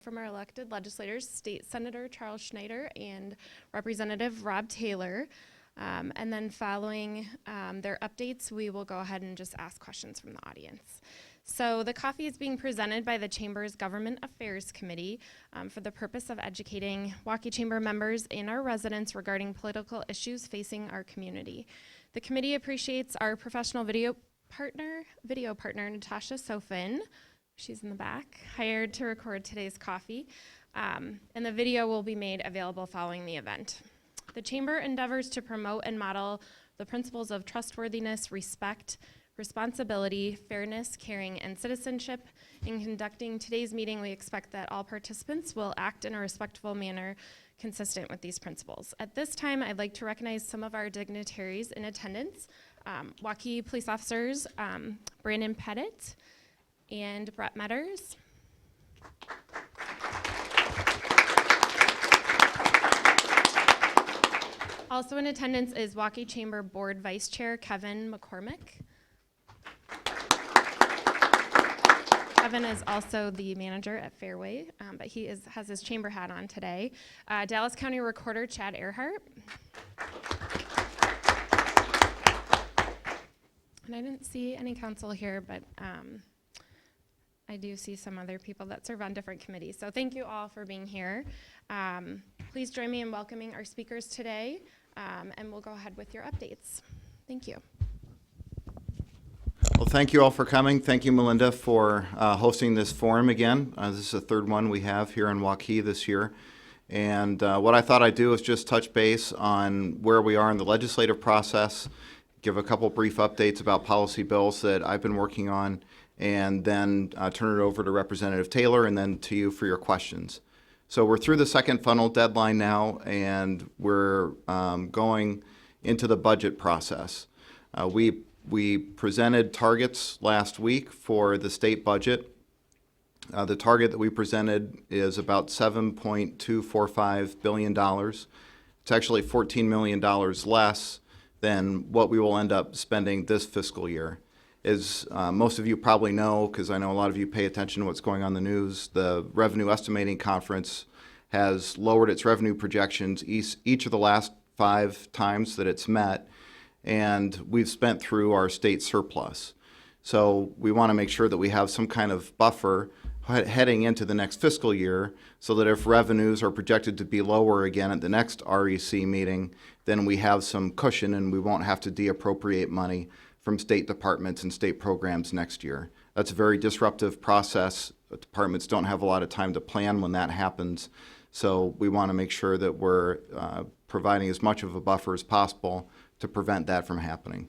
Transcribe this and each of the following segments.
From our elected legislators, State Senator Charles Schneider and Representative Rob Taylor. And then following their updates, we will go ahead and just ask questions from the audience. So the coffee is being presented by the Chamber's Government Affairs Committee for the purpose of educating Waukee Chamber members and our residents regarding political issues facing our community. The committee appreciates our professional video partner, Natasha Sofin. She's in the back, hired to record today's coffee, and the video will be made available following the event. The Chamber endeavors to promote and model the principles of trustworthiness, respect, responsibility, fairness, caring, and citizenship. In conducting today's meeting, we expect that all participants will act in a respectful manner consistent with these principles. At this time, I'd like to recognize some of our dignitaries in attendance. Waukee police officers Brandon Pettit and Brett Metters. Also in attendance is Waukee Chamber Board Vice Chair Kevin McCormick. Kevin is also the manager at Fairway, but he has his chamber hat on today. Dallas County Recorder Chad Earhart. And I didn't see any council here, but I do see some other people that serve on different committees. So thank you all for being here. Please join me in welcoming our speakers today, and we'll go ahead with your updates. Thank you. Well, thank you all for coming. Thank you, Melinda, for hosting this forum again. This is the third one we have here in Waukee this year. And what I thought I'd do is just touch base on where we are in the legislative process, give a couple brief updates about policy bills that I've been working on, and then turn it over to Representative Taylor and then to you for your questions. So we're through the second funnel deadline now, and we're going into the budget process. We presented targets last week for the state budget. The target that we presented is about $7.245 billion. It's actually $14 million less than what we will end up spending this fiscal year. As most of you probably know, because I know a lot of you pay attention to what's going on in the news, the Revenue Estimating Conference has lowered its revenue projections each of the last 5 times that it's met, and we've spent through our state surplus. So we want to make sure that we have some kind of buffer heading into the next fiscal year so that if revenues are projected to be lower again at the next REC meeting, then we have some cushion and we won't have to deappropriate money from state departments and state programs next year. That's a very disruptive process. Departments don't have a lot of time to plan when that happens. So we want to make sure that we're providing as much of a buffer as possible to prevent that from happening.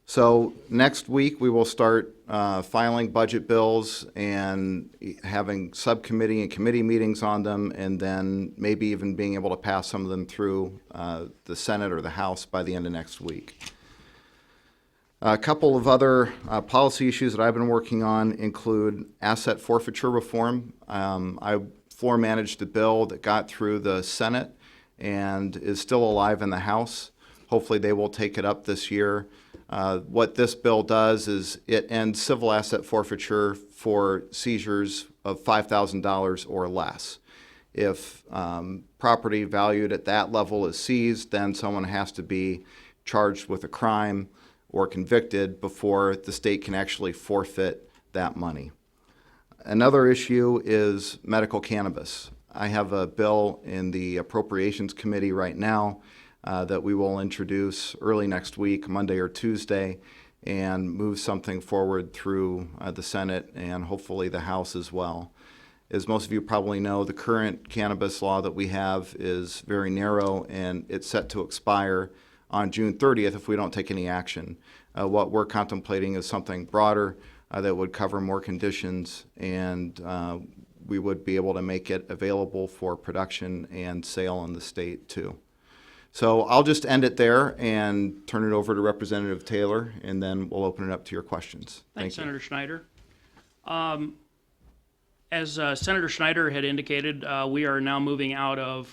So next week we will start filing budget bills and having subcommittee and committee meetings on them, and then maybe even being able to pass some of them through the Senate or the House by the end of next week. A couple of other policy issues that I've been working on include asset forfeiture reform. I floor managed a bill that got through the Senate and is still alive in the House. Hopefully they will take it up this year. What this bill does is it ends civil asset forfeiture for seizures of $5,000 or less. If property valued at that level is seized, then someone has to be charged with a crime or convicted before the state can actually forfeit that money. Another issue is medical cannabis. I have a bill in the Appropriations Committee right now that we will introduce early next week, Monday or Tuesday, and move something forward through the Senate and hopefully the House as well. As most of you probably know, the current cannabis law that we have is very narrow, and it's set to expire on June 30th if we don't take any action. What we're contemplating is something broader that would cover more conditions, and we would be able to make it available for production and sale in the state too. So I'll just end it there and turn it over to Representative Taylor, and then we'll open it up to your questions. Thanks, Senator Schneider. As Senator Schneider had indicated, we are now moving out of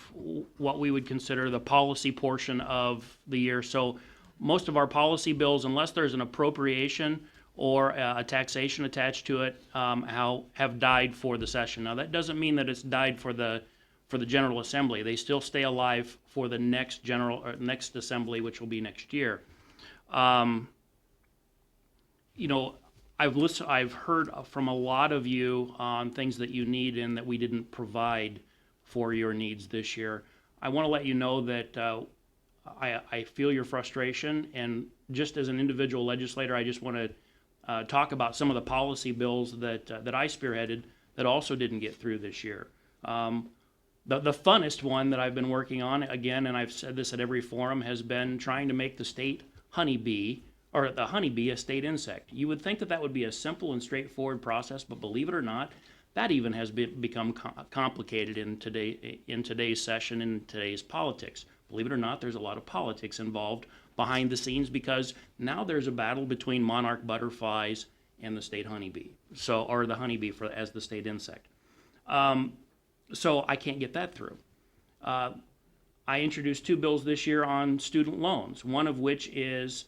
what we would consider the policy portion of the year. So most of our policy bills, unless there's an appropriation or a taxation attached to it have died for the session. Now, that doesn't mean that it's died for the General Assembly. They still stay alive for the next next Assembly, which will be next year. You know, I've heard from a lot of you on things that you need and that we didn't provide for your needs this year. I want to let you know that I feel your frustration, and just as an individual legislator, I just want to talk about some of the policy bills that I spearheaded that also didn't get through this year. The funnest one that I've been working on, again, and I've said this at every forum, has been trying to make the state honeybee, or the honeybee, a state insect. You would think that that would be a simple and straightforward process, but believe it or not, that even has become complicated in today's session, in today's politics. Believe it or not, there's a lot of politics involved behind the scenes, because now there's a battle between monarch butterflies and the state honeybee, or the honeybee as the state insect. So I can't get that through. I introduced 2 bills this year on student loans, one of which is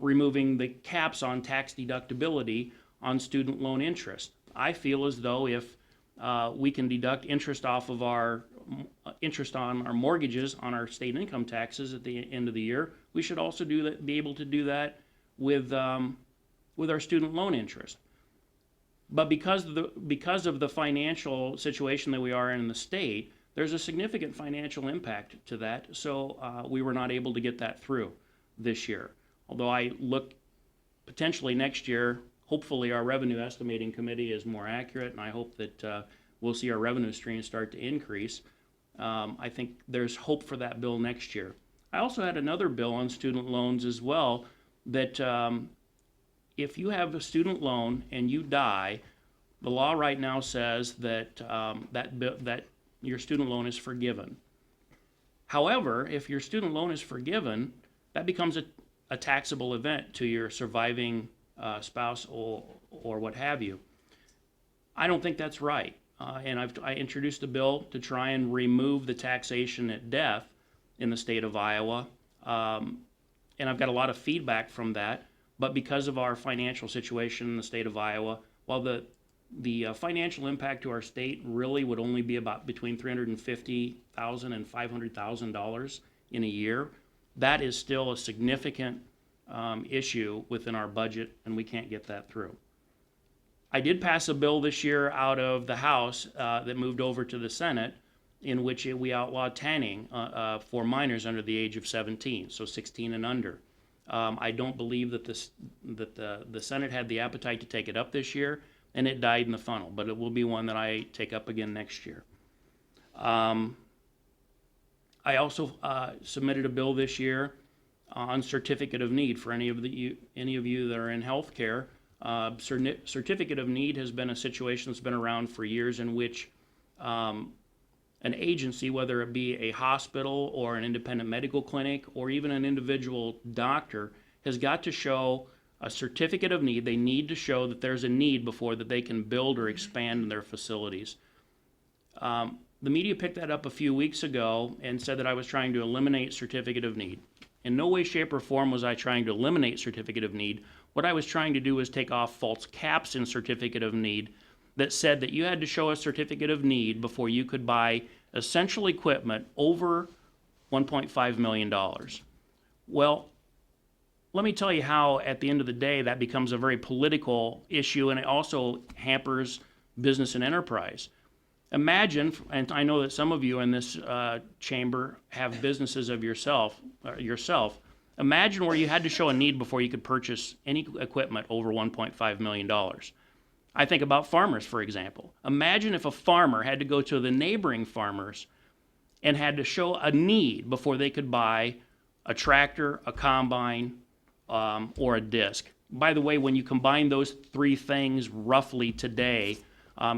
removing the caps on tax deductibility on student loan interest. I feel as though if we can deduct interest off of our interest on our mortgages on our state income taxes at the end of the year, we should also be able to do that with our student loan interest. But because of the financial situation that we are in the state, there's a significant financial impact to that. So we were not able to get that through this year. Although I look potentially next year, hopefully our revenue estimating committee is more accurate, and I hope that we'll see our revenue streams start to increase. I think there's hope for that bill next year. I also had another bill on student loans as well, that if you have a student loan and you die, the law right now says that that your student loan is forgiven. However, if your student loan is forgiven, that becomes a taxable event to your surviving spouse or what have you. I don't think that's right. And I introduced a bill to try and remove the taxation at death in the state of Iowa. And I've got a lot of feedback from that. But because of our financial situation in the state of Iowa, while the financial impact to our state really would only be about between $350,000 and $500,000 in a year, that is still a significant issue within our budget, and we can't get that through. I did pass a bill this year out of the House that moved over to the Senate, in which we outlawed tanning for minors under the age of 17, so 16 and under. I don't believe that the Senate had the appetite to take it up this year, and it died in the funnel, but it will be one that I take up again next year. I also submitted a bill this year on certificate of need for any of you that are in healthcare. Certificate of need has been a situation that's been around for years, in which an agency, whether it be a hospital or an independent medical clinic or even an individual doctor, has got to show a certificate of need. They need to show that there's a need before that they can build or expand their facilities. The media picked that up a few weeks ago and said that I was trying to eliminate certificate of need. In no way, shape, or form was I trying to eliminate certificate of need. What I was trying to do was take off false caps in certificate of need that said that you had to show a certificate of need before you could buy essential equipment over $1.5 million. Well, let me tell you how, at the end of the day, that becomes a very political issue, and it also hampers business and enterprise. Imagine, and I know that some of you in this chamber have businesses of yourself. Imagine where you had to show a need before you could purchase any equipment over $1.5 million. I think about farmers, for example. Imagine if a farmer had to go to the neighboring farmers and had to show a need before they could buy a tractor, a combine, or a disc. By the way, when you combine those 3 things roughly today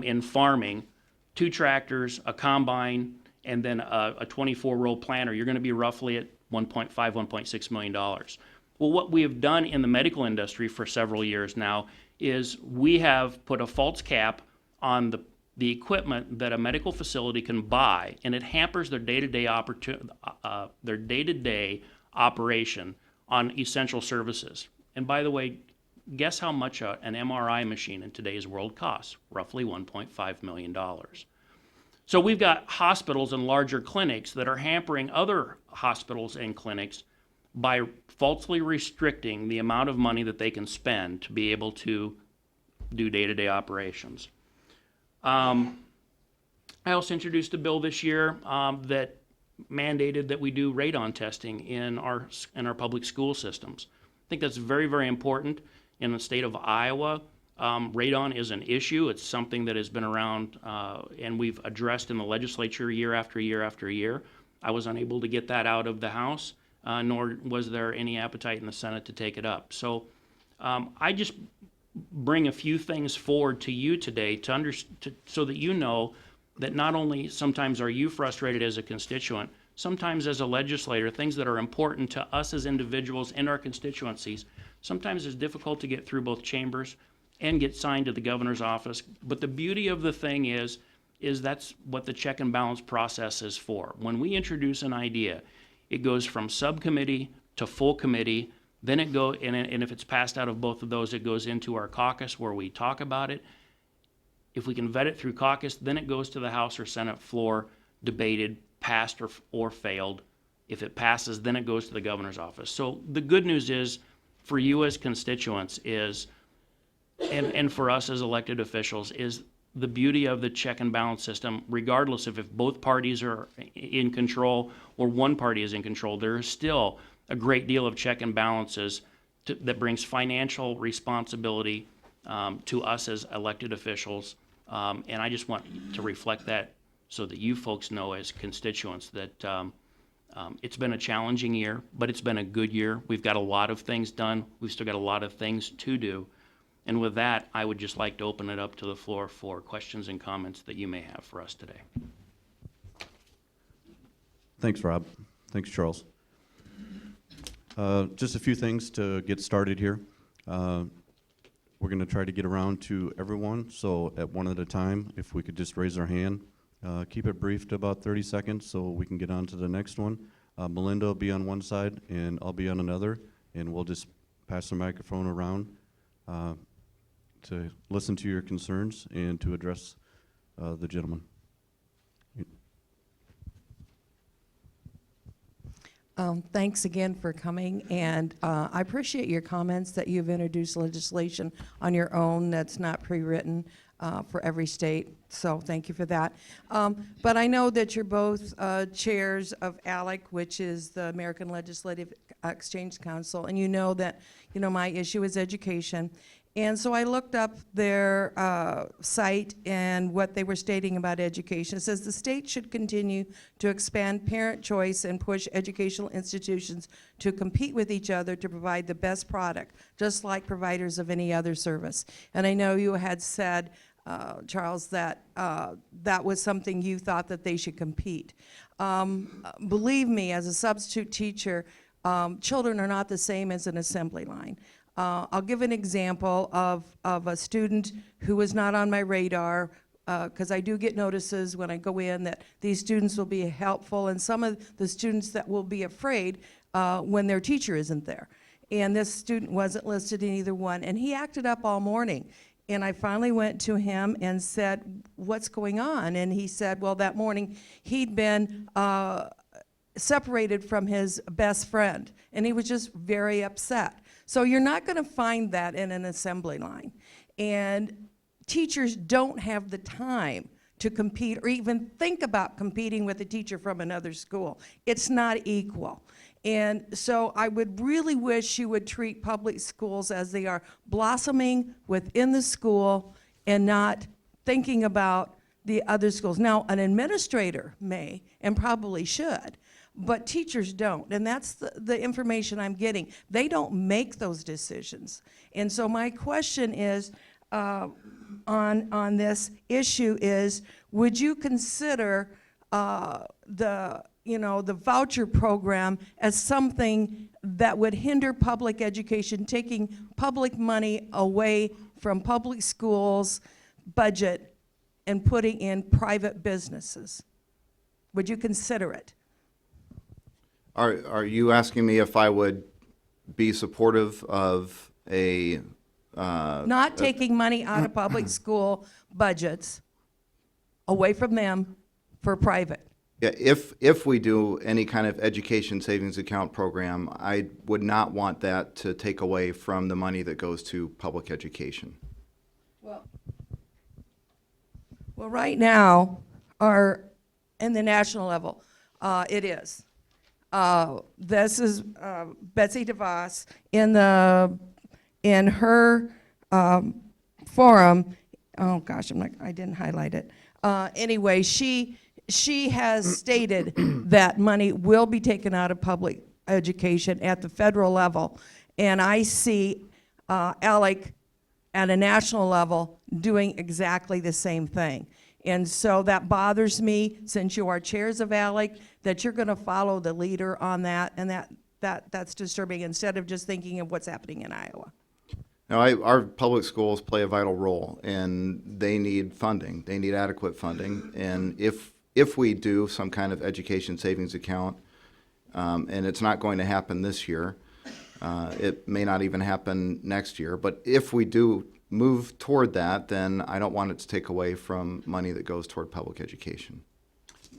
in farming, 2 tractors, a combine, and then a 24-row planter, you're going to be roughly at $1.5, $1.6 million. Well, what we have done in the medical industry for several years now is we have put a false cap on the equipment that a medical facility can buy, and it hampers their day-to-day operation on essential services. And by the way, Guess how much an MRI machine in today's world costs? Roughly $1.5 million. So we've got hospitals and larger clinics that are hampering other hospitals and clinics by falsely restricting the amount of money that they can spend to be able to do day-to-day operations. I also introduced a bill this year that mandated that we do radon testing in our public school systems. I think that's very, very important. In the state of Iowa, radon is an issue. It's something that has been around and we've addressed in the legislature year after year after year. I was unable to get that out of the House, nor was there any appetite in the Senate to take it up. So I just bring a few things forward to you today so that you know that not only sometimes are you frustrated as a constituent, sometimes as a legislator, things that are important to us as individuals in our constituencies, sometimes it's difficult to get through both chambers and get signed to the governor's office. But the beauty of the thing is that's what the check and balance process is for. When we introduce an idea, it goes from subcommittee to full committee. Then it goes, and if it's passed out of both of those, it goes into our caucus where we talk about it. If we can vet it through caucus, then it goes to the House or Senate floor, debated, passed or failed. If it passes, then it goes to the governor's office. So the good news is, for you as constituents is, and for us as elected officials, is the beauty of the check and balance system, regardless of if both parties are in control or one party is in control, there is still a great deal of check and balances that brings financial responsibility to us as elected officials. And I just want to reflect that so that you folks know as constituents that it's been a challenging year, but it's been a good year. We've got a lot of things done. We've still got a lot of things to do. And with that, I would just like to open it up to the floor for questions and comments that you may have for us today. Thanks, Rob. Thanks, Charles. Just a few things to get started here. We're going to try to get around to everyone, so at one at a time, if we could just raise our hand. Keep it brief to about 30 seconds so we can get on to the next one. Melinda will be on one side, and I'll be on another, and we'll just pass the microphone around to listen to your concerns and to address the gentleman. Thanks again for coming, and I appreciate your comments that you've introduced legislation on your own that's not pre-written for every state, so thank you for that. But I know that you're both chairs of ALEC, which is the American Legislative Exchange Council, and you know that my issue is education. And so I looked up their site and what they were stating about education. It says the state should continue to expand parent choice and push educational institutions to compete with each other to provide the best product, just like providers of any other service. And I know you had said, Charles, that that was something you thought that they should compete. Believe me, as a substitute teacher, children are not the same as an assembly line. I'll give an example of a student who was not on my radar, because I do get notices when I go in that these students will be helpful, and some of the students that will be afraid when their teacher isn't there. And this student wasn't listed in either one, and he acted up all morning. And I finally went to him and said, "What's going on?" And he said, well, that morning he'd been separated from his best friend, and he was just very upset. So you're not going to find that in an assembly line. And teachers don't have the time to compete or even think about competing with a teacher from another school. It's not equal. And so I would really wish you would treat public schools as they are, blossoming within the school and not thinking about the other schools. Now, an administrator may and probably should, but teachers don't, and that's the information I'm getting. They don't make those decisions. And so my question is, on this issue is, would you consider the voucher program as something that would hinder public education, taking public money away from public schools' budget and putting in private businesses? Would you consider it? Are you asking me if I would be supportive of a Not taking money out of public school budgets away from them for private. Yeah, if we do any kind of education savings account program, I would not want that to take away from the money that goes to public education. Well, right now, in the national level, it is. This is Betsy DeVos in her forum. Oh gosh, I didn't highlight it. Anyway, she has stated that money will be taken out of public education at the federal level, and I see ALEC at a national level doing exactly the same thing. And so that bothers me, since you are chairs of ALEC, that you're going to follow the leader on that, and that's disturbing, instead of just thinking of what's happening in Iowa. Now, our public schools play a vital role, and they need funding. They need adequate funding, and if we do some kind of education savings account, and it's not going to happen this year, it may not even happen next year, but if we do move toward that, then I don't want it to take away from money that goes toward public education.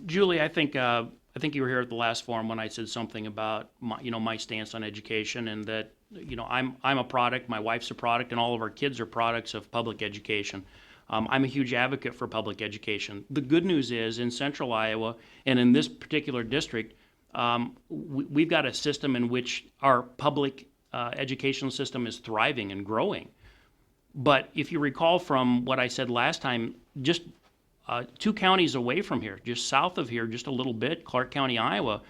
Julie, I think you were here at the last forum when I said something about my stance on education, and that I'm a product, my wife's a product, and all of our kids are products of public education. I'm a huge advocate for public education. The good news is, in central Iowa and in this particular district, we've got a system in which our public educational system is thriving and growing. But if you recall from what I said last time, just 2 counties away from here, just south of here, just a little bit, Clark County, Iowa,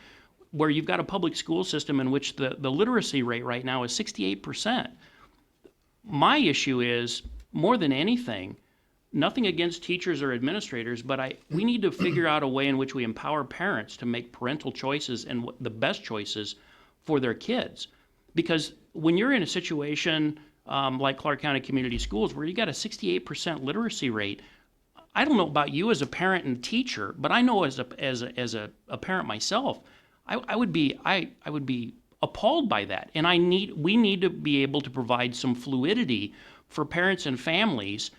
where you've got a public school system in which the literacy rate right now is 68%. My issue is, more than anything, nothing against teachers or administrators, but we need to figure out a way in which we empower parents to make parental choices and the best choices for their kids. Because when you're in a situation like Clark County Community Schools, where you got a 68% literacy rate, I don't know about you as a parent and teacher, but I know as a parent myself, I would be appalled by that. And we need to be able to provide some fluidity for parents and families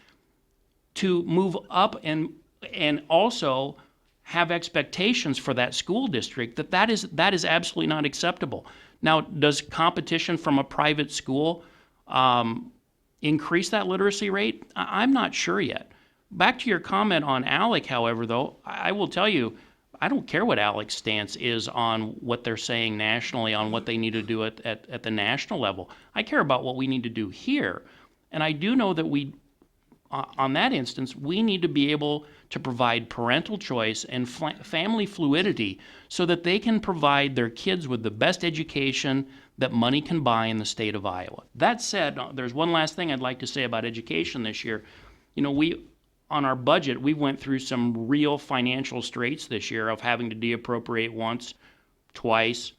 to move up and also have expectations for that school district that is absolutely not acceptable. Now, does competition from a private school increase that literacy rate? I'm not sure yet. Back to your comment on ALEC, however, though, I will tell you, I don't care what ALEC's stance is on what they're saying nationally, on what they need to do at the national level. I care about what we need to do here. And I do know that on that instance, we need to be able to provide parental choice and family fluidity so that they can provide their kids with the best education that money can buy in the state of Iowa. That said, there's one last thing I'd like to say about education this year. On our budget, we went through some real financial straits this year of having to deappropriate once, twice,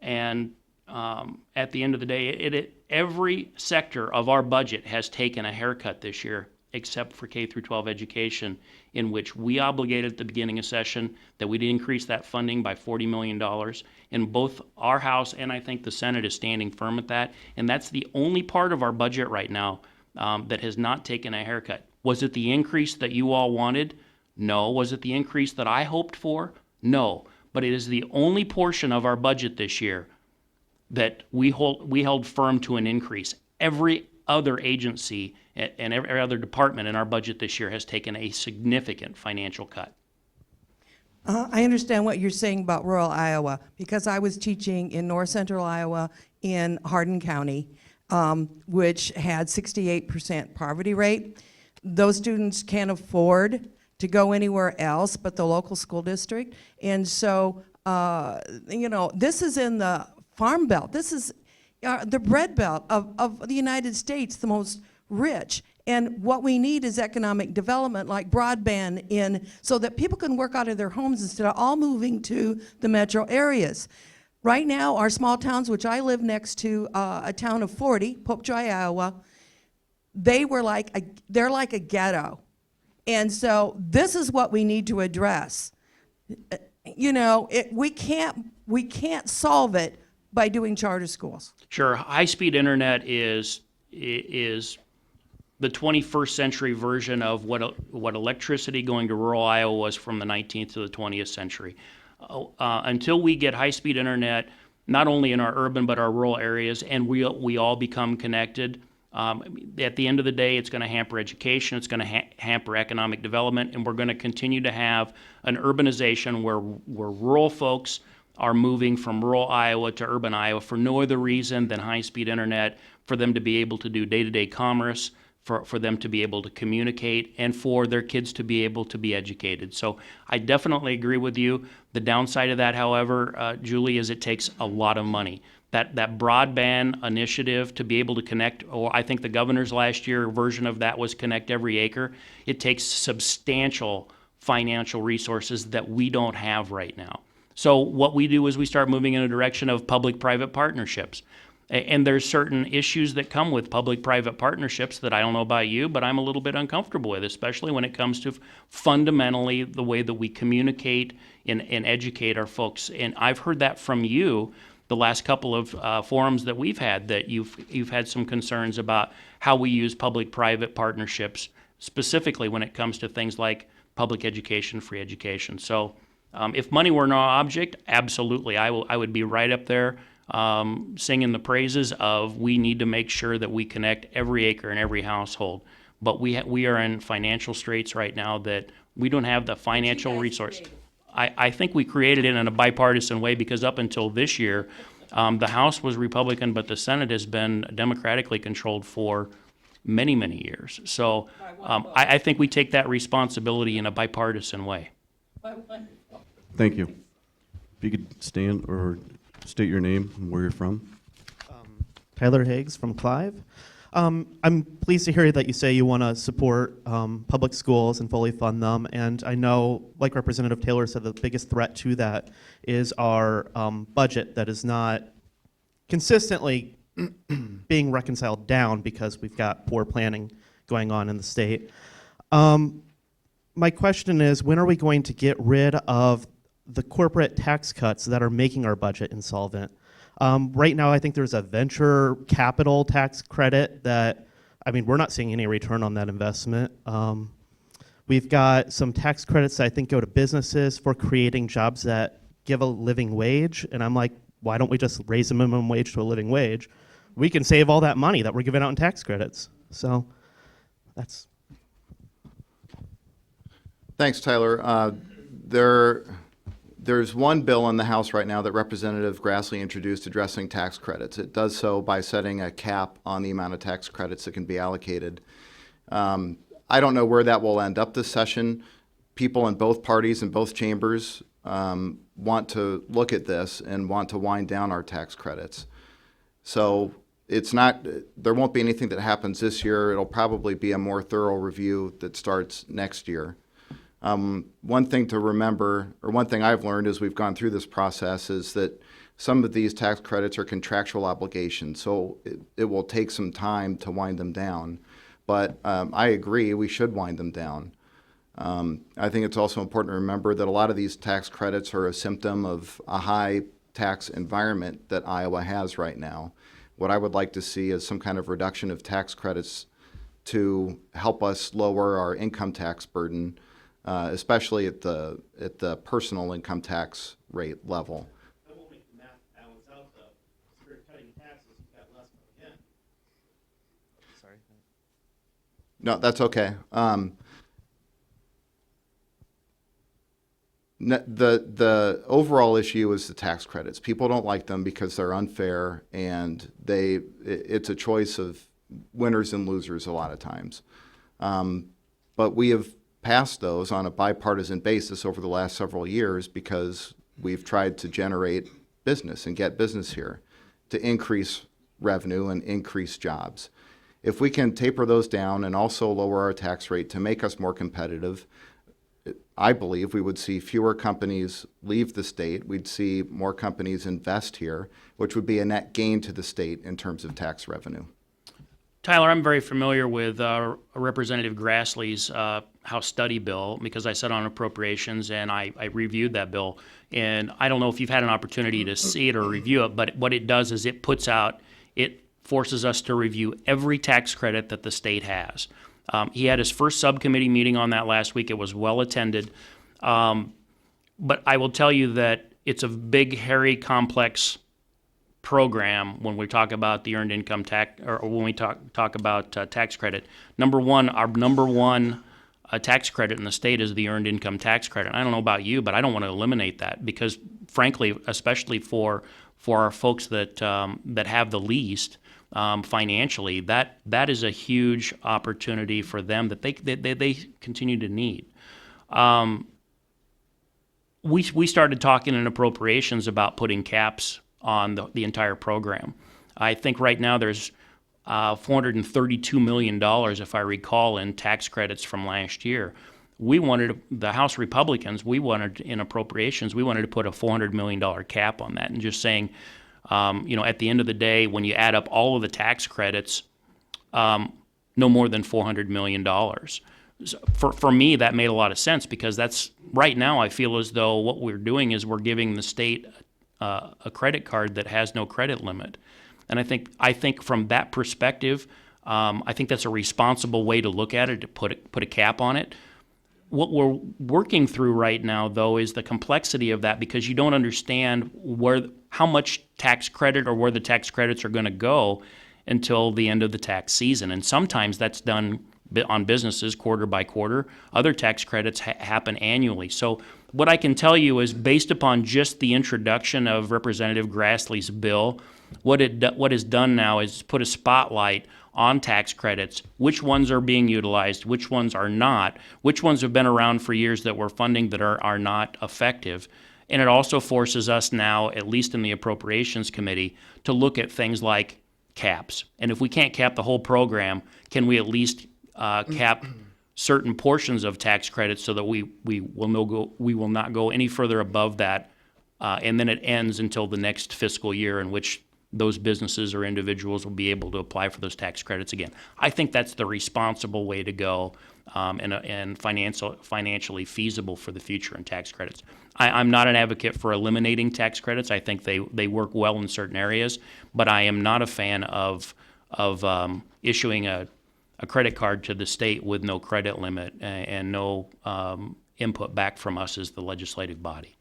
and at the end of the day, every sector of our budget has taken a haircut this year, except for K through 12 education, in which we obligated at the beginning of session that we'd increase that funding by $40 million. And both our House and I think the Senate is standing firm at that. And that's the only part of our budget right now that has not taken a haircut. Was it the increase that you all wanted? No. Was it the increase that I hoped for? No. But it is the only portion of our budget this year that we held firm to an increase. Every other agency and every other department in our budget this year has taken a significant financial cut. I understand what you're saying about rural Iowa, because I was teaching in north central Iowa in Hardin County, which had 68% poverty rate. Those students can't afford to go anywhere else but the local school district. And so, this is in the farm belt. This is the bread belt of the United States, the most rich. And what we need is economic development, like broadband, so that people can work out of their homes instead of all moving to the metro areas. Right now, our small towns, which I live next to a town of 40, Popejoy, Iowa, they're like a ghetto. And so this is what we need to address. We can't solve it by doing charter schools. Sure, high-speed internet is the 21st century version of what electricity going to rural Iowa was from the 19th to the 20th century. Until we get high-speed internet, not only in our urban but our rural areas, and we all become connected, at the end of the day, it's going to hamper education, it's going to hamper economic development, and we're going to continue to have an urbanization where rural folks are moving from rural Iowa to urban Iowa for no other reason than high-speed internet, for them to be able to do day-to-day commerce, for them to be able to communicate, and for their kids to be able to be educated. So I definitely agree with you. The downside of that, however, Julie, is it takes a lot of money. That broadband initiative to be able to connect, or I think the governor's last year version of that was Connect Every Acre. It takes substantial financial resources that we don't have right now. So what we do is we start moving in a direction of public-private partnerships. And there's certain issues that come with public-private partnerships that I don't know about you, but I'm a little bit uncomfortable with, especially when it comes to fundamentally the way that we communicate and educate our folks. And I've heard that from you the last couple of forums that we've had, that you've had some concerns about how we use public-private partnerships, specifically when it comes to things like public education, free education. So if money were no object, absolutely, I would be right up there singing the praises of we need to make sure that we connect every acre in every household. But we are in financial straits right now that we don't have the financial resource. I think we created it in a bipartisan way, because up until this year, the House was Republican, but the Senate has been democratically controlled for many, many years. So I think we take that responsibility in a bipartisan way. Thank you. If you could stand or state your name and where you're from. Tyler Higgs from Clive. I'm pleased to hear that you say you want to support public schools and fully fund them. And I know, like Representative Taylor said, the biggest threat to that is our budget that is not consistently being reconciled down because we've got poor planning going on in the state. My question is, when are we going to get rid of the corporate tax cuts that are making our budget insolvent? Right now, I think there's a venture capital tax credit that, I mean, we're not seeing any return on that investment. We've got some tax credits that I think go to businesses for creating jobs that give a living wage. And I'm like, why don't we just raise the minimum wage to a living wage? We can save all that money that we're giving out in tax credits. So that's. Thanks, Tyler. There's one bill in the House right now that Representative Grassley introduced addressing tax credits. It does so by setting a cap on the amount of tax credits that can be allocated. I don't know where that will end up this session. People in both parties and both chambers want to look at this and want to wind down our tax credits. So there won't be anything that happens this year. It'll probably be a more thorough review that starts next year. One thing to remember, or one thing I've learned as we've gone through this process, is that some of these tax credits are contractual obligations, so it will take some time to wind them down. But I agree, we should wind them down. I think it's also important to remember that a lot of these tax credits are a symptom of a high tax environment that Iowa has right now. What I would like to see is some kind of reduction of tax credits to help us lower our income tax burden, especially at the personal income tax rate level. That won't make the math balance out, though. If you're cutting taxes, you've got less coming in. Sorry. No, that's okay. The overall issue is the tax credits. People don't like them because they're unfair, and it's a choice of winners and losers a lot of times. But we have passed those on a bipartisan basis over the last several years because we've tried to generate business and get business here to increase revenue and increase jobs. If we can taper those down and also lower our tax rate to make us more competitive, I believe we would see fewer companies leave the state. We'd see more companies invest here, which would be a net gain to the state in terms of tax revenue. Tyler, I'm very familiar with Representative Grassley's House study bill because I sat on appropriations and I reviewed that bill. And I don't know if you've had an opportunity to see it or review it, but what it does is it puts out, it forces us to review every tax credit that the state has. He had his first subcommittee meeting on that last week. It was well attended. But I will tell you that it's a big, hairy, complex program when we talk about the earned income tax, or when we talk about tax credit. Our number one tax credit in the state is the earned income tax credit. I don't know about you, but I don't want to eliminate that because, frankly, especially for our folks that have the least financially, that is a huge opportunity for them that they continue to need. We started talking in appropriations about putting caps on the entire program. I think right now there's $432 million, if I recall, in tax credits from last year. The House Republicans, in appropriations, we wanted to put a $400 million cap on that and just saying, at the end of the day, when you add up all of the tax credits, no more than $400 million. So for me, that made a lot of sense because that's right now I feel as though what we're doing is we're giving the state a credit card that has no credit limit. And I think from that perspective, I think that's a responsible way to look at it, to put a cap on it. What we're working through right now, though, is the complexity of that because you don't understand how much tax credit or where the tax credits are going to go until the end of the tax season. And sometimes that's done on businesses quarter by quarter. Other tax credits happen annually. So what I can tell you is based upon just the introduction of Representative Grassley's bill, what is done now is put a spotlight on tax credits, which ones are being utilized, which ones are not, which ones have been around for years that we're funding that are not effective. And it also forces us now, at least in the Appropriations Committee, to look at things like caps. And if we can't cap the whole program, can we at least cap certain portions of tax credits so that we will not go any further above that, and then it ends until the next fiscal year in which those businesses or individuals will be able to apply for those tax credits again. I think that's the responsible way to go, and financially feasible for the future in tax credits. I'm not an advocate for eliminating tax credits. I think they work well in certain areas, but I am not a fan of issuing a credit card to the state with no credit limit and no input back from us as the legislative body.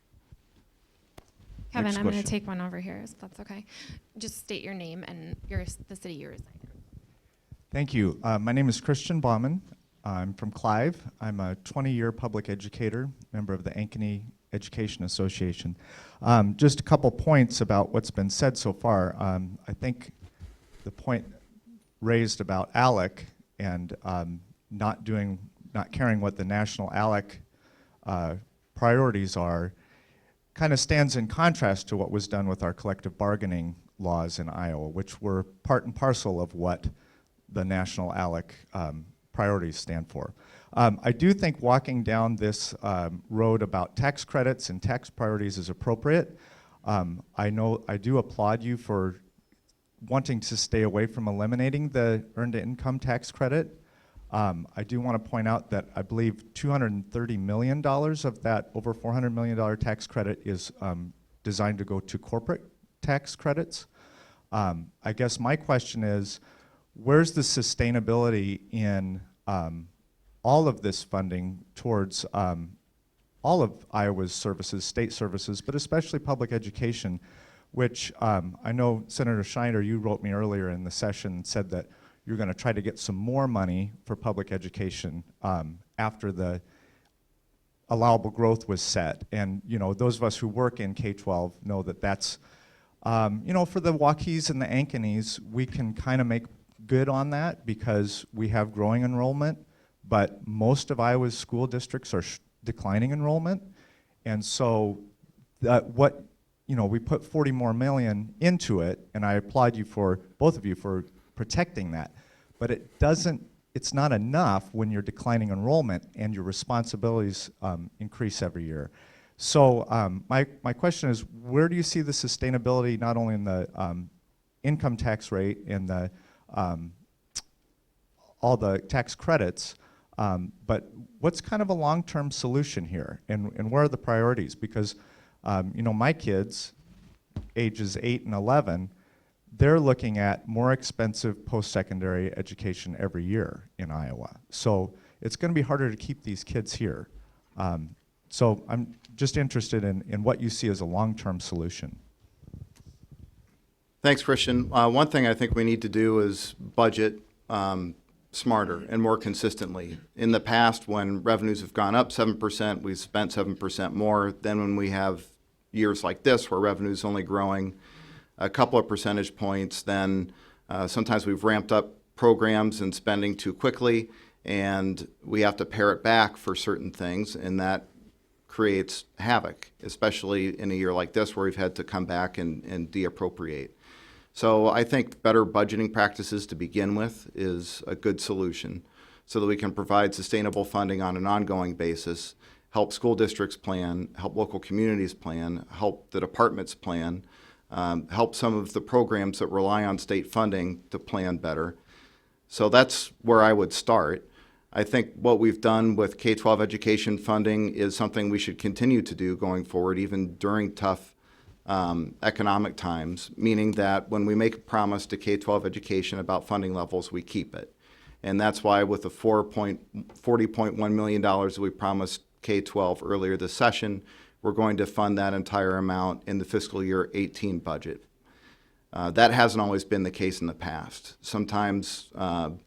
Kevin, Next I'm going to question. take one over here, if that's okay. Just state your name and the city you reside in. Thank you. My name is Christian Baumann. I'm from Clive. I'm a 20-year public educator, member of the Ankeny Education Association. Just a couple points about what's been said so far. I think the point raised about ALEC and not caring what the national ALEC priorities are kind of stands in contrast to what was done with our collective bargaining laws in Iowa, which were part and parcel of what the national ALEC priorities stand for. I do think walking down this road about tax credits and tax priorities is appropriate. I do applaud you for wanting to stay away from eliminating the earned income tax credit. I do want to point out that I believe $230 million of that over $400 million tax credit is designed to go to corporate tax credits. I guess my question is, where's the sustainability in all of this funding towards all of Iowa's services, state services, but especially public education, which I know Senator Schneider, you wrote me earlier in the session and said that you're going to try to get some more money for public education after the allowable growth was set. And those of us who work in K-12 know that that's, for the Waukees and the Ankenys, we can kind of make good on that because we have growing enrollment, but most of Iowa's school districts are declining enrollment. And so we put 40 more million into it, and I applaud you both of you for protecting that. But it's not enough when you're declining enrollment and your responsibilities increase every year. So my question is, where do you see the sustainability not only in the income tax rate and the all the tax credits, but what's kind of a long-term solution here, and where are the priorities? Because my kids, ages 8 and 11, they're looking at more expensive post-secondary education every year in Iowa. So it's going to be harder to keep these kids here. So I'm just interested in what you see as a long-term solution. Thanks, Christian. One thing I think we need to do is budget smarter and more consistently. In the past, when revenues have gone up 7%, we've spent 7% more than when we have years like this where revenue's only growing a couple of percentage points. Then sometimes we've ramped up programs and spending too quickly, and we have to pare it back for certain things, and that creates havoc, especially in a year like this where we've had to come back and de-appropriate. So I think better budgeting practices to begin with is a good solution so that we can provide sustainable funding on an ongoing basis, help school districts plan, help local communities plan, help the departments plan, help some of the programs that rely on state funding to plan better. So that's where I would start. I think what we've done with K-12 education funding is something we should continue to do going forward, even during tough economic times, meaning that when we make a promise to K-12 education about funding levels, we keep it. And that's why with the $40.1 million that we promised K-12 earlier this session, we're going to fund that entire amount in the fiscal year 18 budget. That hasn't always been the case in the past. Sometimes the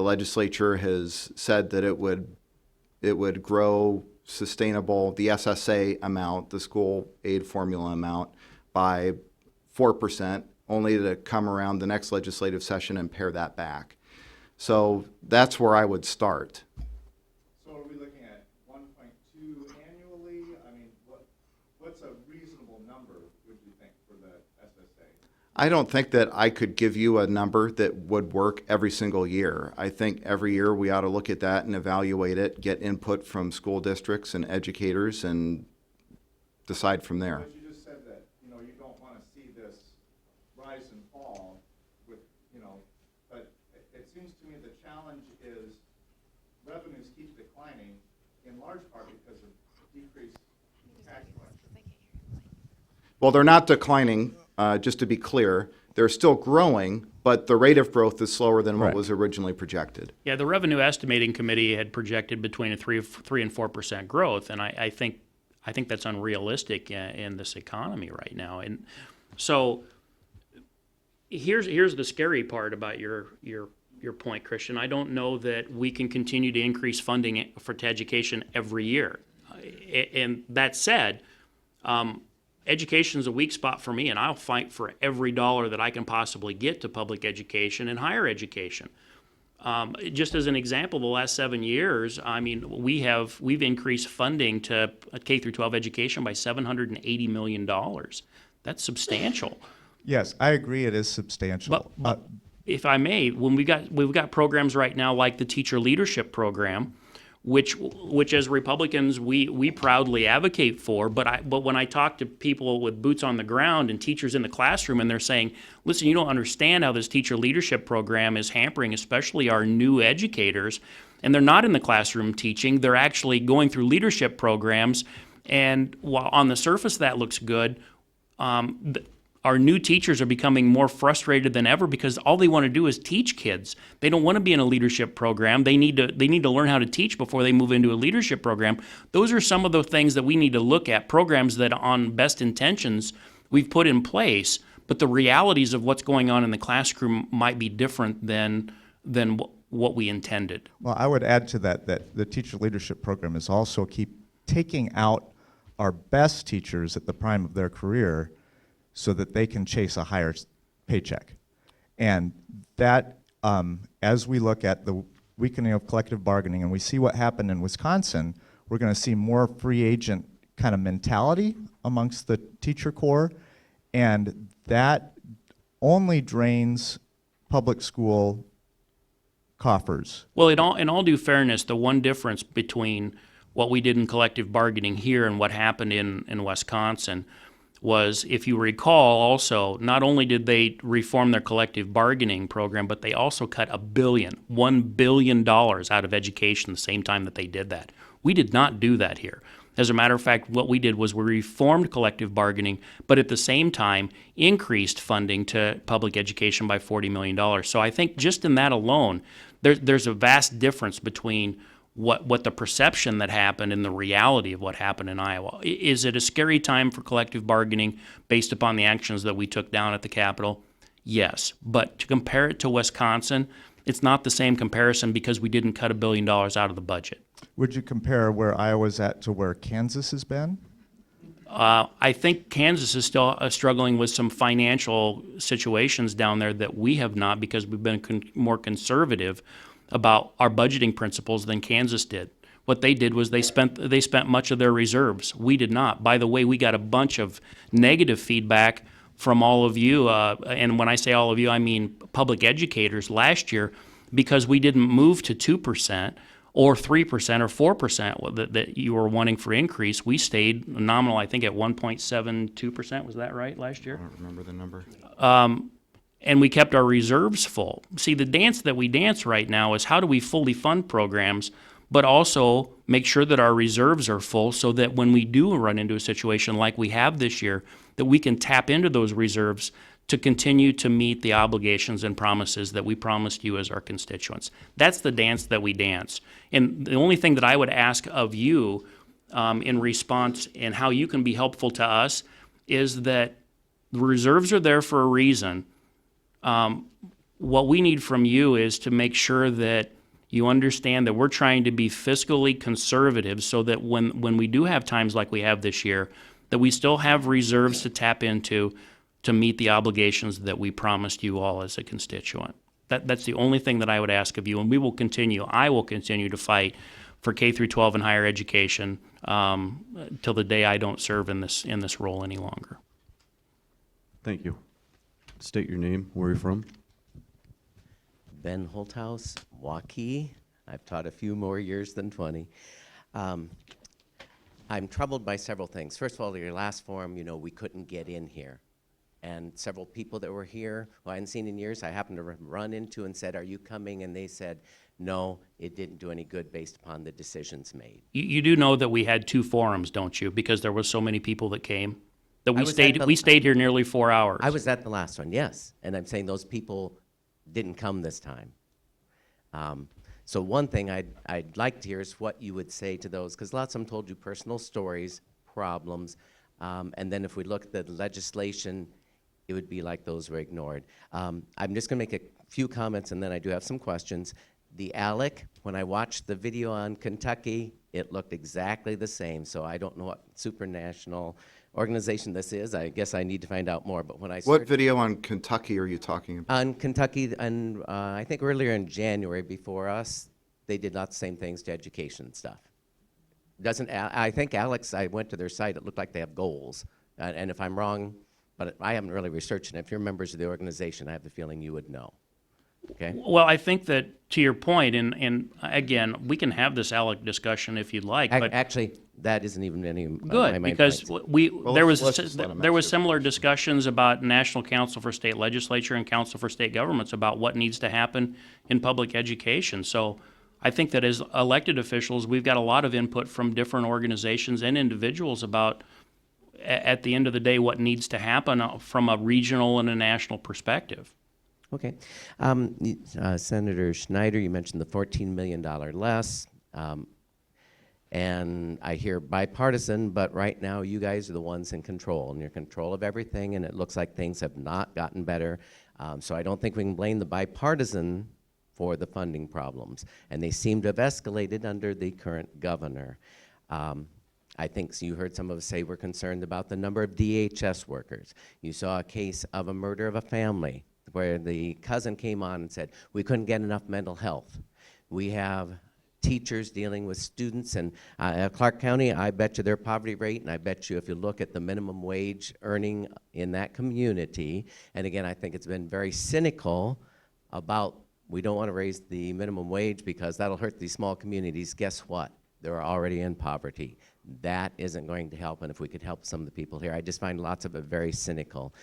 legislature has said that it would grow sustainable, the SSA amount, the school aid formula amount, by 4%, only to come around the next legislative session and pare that back. So that's where I would start. So are we looking at 1.2 annually? I mean, what's a reasonable number, would you think, for the SSA? I don't think that I could give you a number that would work every single year. I think every year we ought to look at that and evaluate it, get input from school districts and educators, and decide from there. But you just said that, you don't want to see this rise and fall with, but it seems to me the challenge is revenues keep declining in large part because of decreased tax collection. Well, they're not declining, just to be clear. They're still growing, but the rate of growth is slower than what Right. was originally projected. Yeah, the Revenue Estimating Committee had projected between a 3 and 4% growth, and I think that's unrealistic in this economy right now. And so here's the scary part about your point, Christian. I don't know that we can continue to increase funding for education every year. And that said, education is a weak spot for me, and I'll fight for every dollar that I can possibly get to public education and higher education. Just as an example, the last 7 years, I mean, we've increased funding to K through 12 education by $780 million. That's substantial. Yes, I agree it is substantial. But if I may, when we've got programs right now like the Teacher Leadership Program, which as Republicans we proudly advocate for, but when I talk to people with boots on the ground and teachers in the classroom, and they're saying, listen, you don't understand how this Teacher Leadership Program is hampering especially our new educators, and they're not in the classroom teaching, they're actually going through leadership programs, and while on the surface that looks good, our new teachers are becoming more frustrated than ever because all they want to do is teach kids. They don't want to be in a leadership program. They need to learn how to teach before they move into a leadership program. Those are some of the things that we need to look at, programs that on best intentions we've put in place, but the realities of what's going on in the classroom might be different than what we intended. Well, I would add to that the Teacher Leadership Program is also keep taking out our best teachers at the prime of their career so that they can chase a higher paycheck. And that, as we look at the weakening of collective bargaining and we see what happened in Wisconsin, we're going to see more free agent kind of mentality amongst the teacher corps, and that only drains public school coffers. Well, in all due fairness, the one difference between what we did in collective bargaining here and what happened in Wisconsin was, if you recall, also, not only did they reform their collective bargaining program, but they also cut $1 billion out of education the same time that they did that. We did not do that here. As a matter of fact, what we did was we reformed collective bargaining, but at the same time increased funding to public education by $40 million. So I think just in that alone, there's a vast difference between what the perception that happened and the reality of what happened in Iowa. Is it a scary time for collective bargaining based upon the actions that we took down at the Capitol? Yes. But to compare it to Wisconsin, it's not the same comparison because we didn't cut $1 billion out of the budget. Would you compare where Iowa's at to where Kansas has been? I think Kansas is still struggling with some financial situations down there that we have not, because we've been more conservative about our budgeting principles than Kansas did. What they did was they spent much of their reserves. We did not. By the way, we got a bunch of negative feedback from all of you, and when I say all of you, I mean public educators last year, because we didn't move to 2% or 3% or 4% that you were wanting for increase. We stayed nominal, I think, at 1.72%. Was that right last year? I don't remember the number. And we kept our reserves full. See, the dance that we dance right now is how do we fully fund programs, but also make sure that our reserves are full so that when we do run into a situation like we have this year, that we can tap into those reserves to continue to meet the obligations and promises that we promised you as our constituents. That's the dance that we dance. And the only thing that I would ask of you in response and how you can be helpful to us is that the reserves are there for a reason. What we need from you is to make sure that you understand that we're trying to be fiscally conservative so that when we do have times like we have this year, that we still have reserves to tap into to meet the obligations that we promised you all as a constituent. That's the only thing that I would ask of you, and I will continue to fight for K through 12 and higher education till the day I don't serve in this role any longer. Thank you. State your name, where you're from. Ben Holthaus, Waukee. I've taught a few more years than 20. I'm troubled by several things. First of all, your last forum, we couldn't get in here. And several people that were here who I hadn't seen in years, I happened to run into and said, "Are you coming?" And they said, "No, it didn't do any good based upon the decisions made." You do know that we had 2 forums, don't you? Because there was so many people that came. That I was at we stayed here nearly 4 hours. I was at the last one, yes. And I'm saying those people didn't come this time. So one thing I'd like to hear is what you would say to those, because lots of them told you personal stories, problems, and then if we look at the legislation, it would be like those were ignored. I'm just going to make a few comments, and then I do have some questions. The ALEC, when I watched the video on Kentucky, it looked exactly the same, so I don't know what supranational organization this is. I guess I need to find out more, but when I What video on Kentucky are you talking about? on Kentucky, and I think earlier in January before us, they did not the same things to education stuff. I think Alex, I went to their site, it looked like they have goals. And if I'm wrong, but I haven't really researched it. If you're members of the organization, I have the feeling you would know. Okay? Well, I think that to your point, and again, we can have this ALEC discussion if you'd like, but Actually, that isn't even any of my good, main because points. let's just let him there was answer. similar discussions about National Council for State Legislature and Council for State Governments about what needs to happen in public education. So I think that as elected officials, we've got a lot of input from different organizations and individuals about, at the end of the day, what needs to happen from a regional and a national perspective. Okay. Senator Schneider, you mentioned the $14 million less. And I hear bipartisan, but right now you guys are the ones in control, and you're in control of everything, and it looks like things have not gotten better. So I don't think we can blame the bipartisan for the funding problems. And they seem to have escalated under the current governor. I think you heard some of us say we're concerned about the number of DHS workers. You saw a case of a murder of a family where the cousin came on and said, we couldn't get enough mental health. We have teachers dealing with students, and Clark County, I bet you their poverty rate, and I bet you if you look at the minimum wage earning in that community, and again, I think it's been very cynical about we don't want to raise the minimum wage because that'll hurt these small communities. Guess what? They're already in poverty. That isn't going to help, and if we could help some of the people here, I just find lots of it very cynical.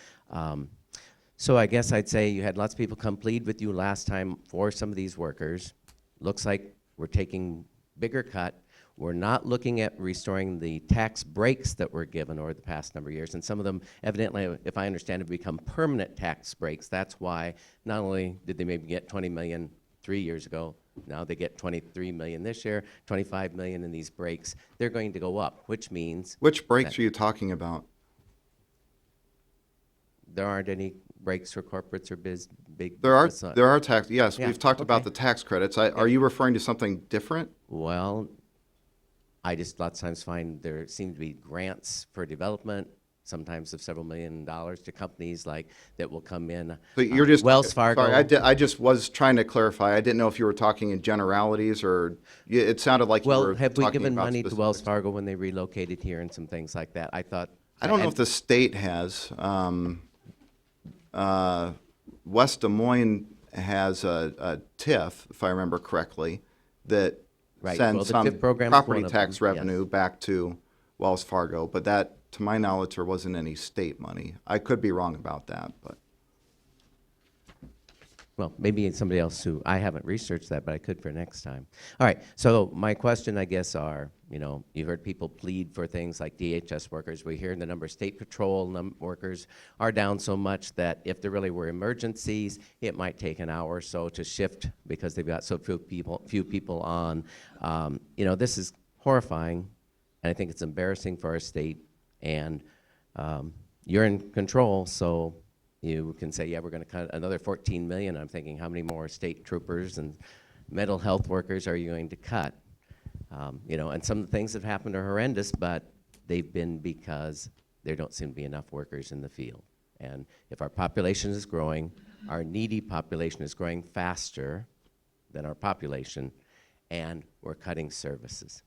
So I guess I'd say you had lots of people come plead with you last time for some of these workers. Looks like we're taking bigger cut. We're not looking at restoring the tax breaks that were given over the past number of years, and some of them evidently, if I understand it, become permanent tax breaks. That's why not only did they maybe get 20 million 3 years ago, now they get 23 million this year, 25 million in these breaks. They're going to go up, which means Which breaks that are you talking about? there aren't any breaks for corporates or big There are business. tax, yes, Yeah, we've talked about okay. the tax credits. Are you referring to something different? Well, I just lots of times find there seem to be grants for development, sometimes of several $1 million to companies like that will come in. So you're just Wells Fargo. Sorry, I just was trying to clarify. I didn't know if you were talking in generalities or it sounded like you Well, were have we talking given about money to Wells specifics. Fargo when they relocated here and some things like that? I thought. I don't know and- if the state has. West Des Moines has a TIF, if I remember correctly, that Right, well, sends the some TIF program's property one of tax them, yes. revenue back to Wells Fargo. But that, to my knowledge, there wasn't any state money. I could be wrong about that, but. Well, maybe somebody else who, I haven't researched that, but I could for next time. All right, so my question, I guess, are, you heard people plead for things like DHS workers. We hear the number of state patrol workers are down so much that if there really were emergencies, it might take an hour or so to shift because they've got so few people on. This is horrifying, and I think it's embarrassing for our state, and you're in control, so you can say, yeah, we're going to cut another 14 million. I'm thinking, how many more state troopers and mental health workers are you going to cut? And some of the things that have happened are horrendous, but they've been because there don't seem to be enough workers in the field. And if our population is growing, our needy population is growing faster than our population, and we're cutting services.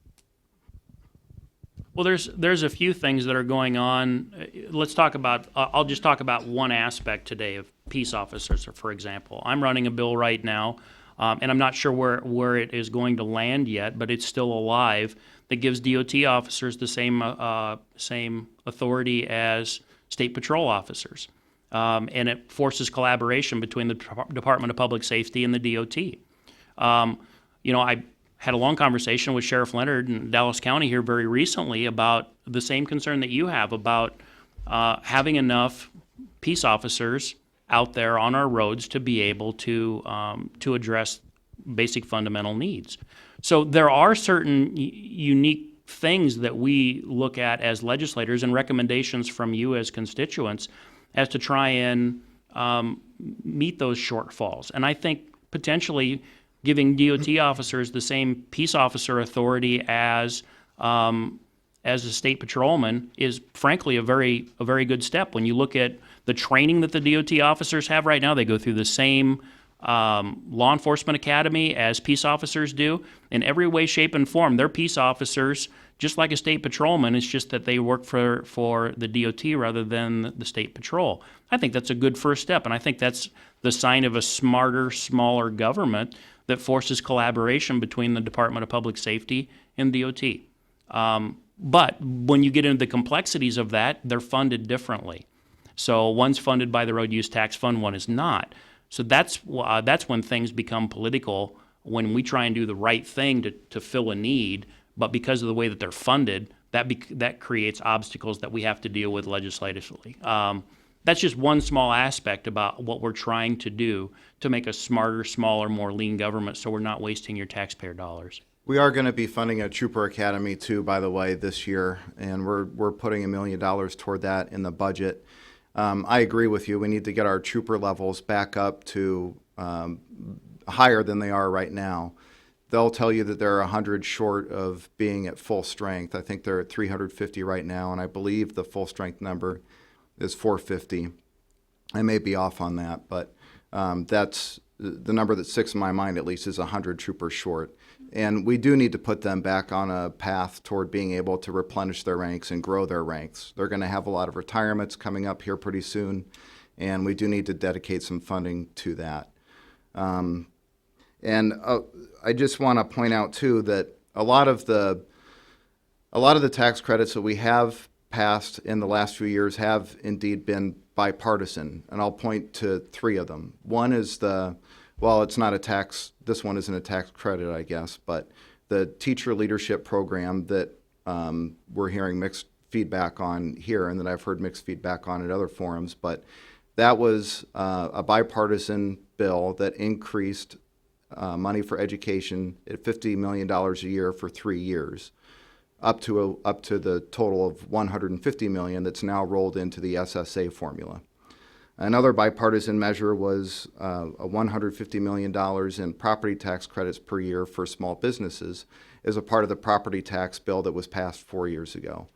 Well, there's a few things that are going on. Let's talk about. I'll just talk about one aspect today of peace officers, for example. I'm running a bill right now, and I'm not sure where it is going to land yet, but it's still alive. That gives DOT officers the same authority as state patrol officers, and it forces collaboration between the Department of Public Safety and the DOT. I had a long conversation with Sheriff Leonard in Dallas County here very recently about the same concern that you have about having enough peace officers out there on our roads to be able to address basic fundamental needs. So there are certain unique things that we look at as legislators and recommendations from you as constituents as to try and meet those shortfalls. And I think potentially giving DOT officers the same peace officer authority as a state patrolman is frankly a very good step. When you look at the training that the DOT officers have right now, they go through the same law enforcement academy as peace officers do. In every way, shape, and form, they're peace officers just like a state patrolman. It's just that they work for the DOT rather than the state patrol. I think that's a good first step, and I think that's the sign of a smarter, smaller government that forces collaboration between the Department of Public Safety and DOT. But when you get into the complexities of that, they're funded differently. So one's funded by the Road Use Tax Fund, one is not. So that's when things become political, when we try and do the right thing to fill a need, but because of the way that they're funded, that creates obstacles that we have to deal with legislatively. That's just one small aspect about what we're trying to do to make a smarter, smaller, more lean government so we're not wasting your taxpayer dollars. We are going to be funding a Trooper Academy too, by the way, this year, and we're putting $1 million toward that in the budget. I agree with you. We need to get our trooper levels back up to higher than they are right now. They'll tell you that they're 100 short of being at full strength. I think they're at 350 right now, and I believe the full strength number is 450. I may be off on that, but that's the number that sticks in my mind, at least, is 100 troopers short. And we do need to put them back on a path toward being able to replenish their ranks and grow their ranks. They're going to have a lot of retirements coming up here pretty soon, and we do need to dedicate some funding to that. And I just want to point out too that a lot of the tax credits that we have passed in the last few years have indeed been bipartisan, and I'll point to 3 of them. One is it's not a tax, this one isn't a tax credit, I guess, but the teacher leadership program that we're hearing mixed feedback on here, and that I've heard mixed feedback on at other forums, but that was a bipartisan bill that increased money for education at $50 million a year for 3 years, up to the total of $150 million that's now rolled into the SSA formula. Another bipartisan measure was a $150 million in property tax credits per year for small businesses as a part of the property tax bill that was passed 4 years ago.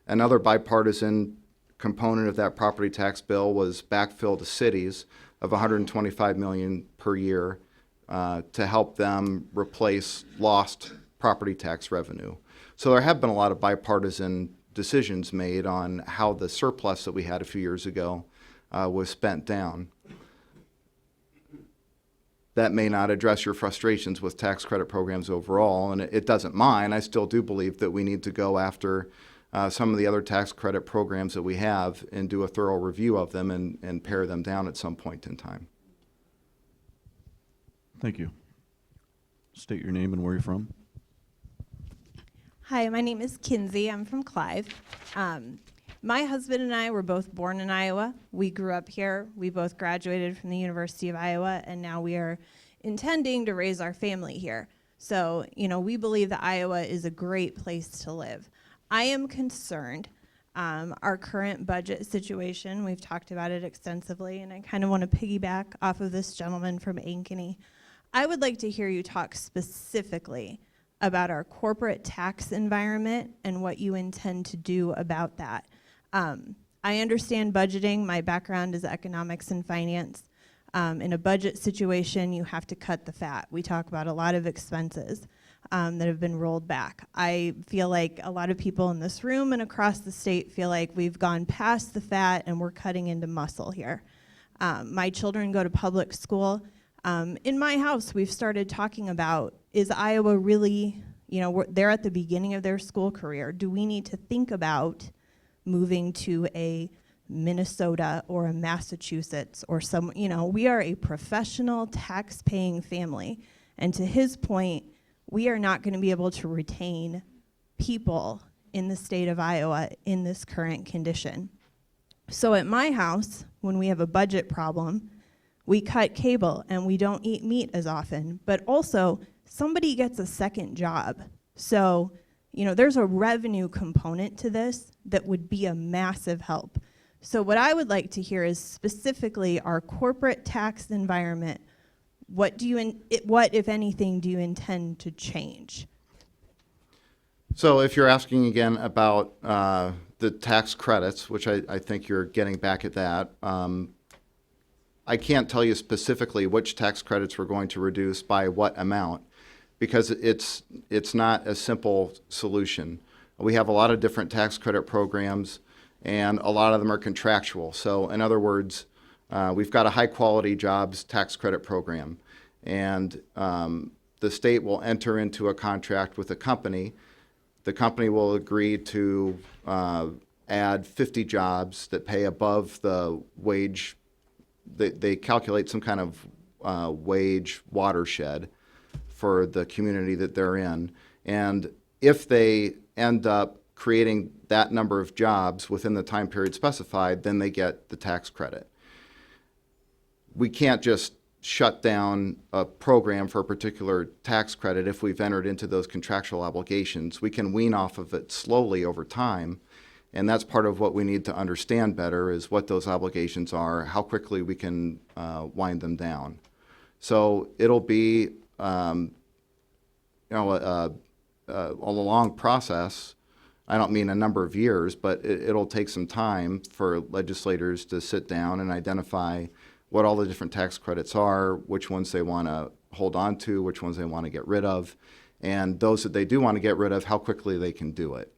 Another bipartisan component of that property tax bill was backfill to cities of $125 million per year to help them replace lost property tax revenue. So there have been a lot of bipartisan decisions made on how the surplus that we had a few years ago was spent down. That may not address your frustrations with tax credit programs overall, and it doesn't mine. I still do believe that we need to go after some of the other tax credit programs that we have and do a thorough review of them and pare them down at some point in time. Thank you. State your name and where you're from. Hi, my name is Kinsey. I'm from Clive. My husband and I were both born in Iowa. We grew up here. We both graduated from the University of Iowa, and now we are intending to raise our family here. So, we believe that Iowa is a great place to live. I am concerned. Our current budget situation, we've talked about it extensively, and I kind of want to piggyback off of this gentleman from Ankeny. I would like to hear you talk specifically about our corporate tax environment and what you intend to do about that. I understand budgeting. My background is economics and finance. In a budget situation, you have to cut the fat. We talk about a lot of expenses that have been rolled back. I feel like a lot of people in this room and across the state feel like we've gone past the fat and we're cutting into muscle here. My children go to public school. In my house, we've started talking about, is Iowa really, they're at the beginning of their school career. Do we need to think about moving to a Minnesota or a Massachusetts or we are a professional tax-paying family. And to his point, we are not going to be able to retain people in the state of Iowa in this current condition. So at my house, when we have a budget problem, we cut cable and we don't eat meat as often, but also somebody gets a second job. So, there's a revenue component to this that would be a massive help. So what I would like to hear is specifically our corporate tax environment. What, if anything, do you intend to change? So if you're asking again about the tax credits, which I think you're getting back at that, I can't tell you specifically which tax credits we're going to reduce by what amount, because it's not a simple solution. We have a lot of different tax credit programs, and a lot of them are contractual. So in other words, we've got a high quality jobs tax credit program, and the state will enter into a contract with a company. The company will agree to add 50 jobs that pay above the wage. They calculate some kind of wage watershed for the community that they're in. And if they end up creating that number of jobs within the time period specified, then they get the tax credit. We can't just shut down a program for a particular tax credit if we've entered into those contractual obligations. We can wean off of it slowly over time, and that's part of what we need to understand better, is what those obligations are, how quickly we can wind them down. So it'll be a long process. I don't mean a number of years, but it'll take some time for legislators to sit down and identify what all the different tax credits are, which ones they want to hold on to, which ones they want to get rid of, and those that they do want to get rid of, how quickly they can do it.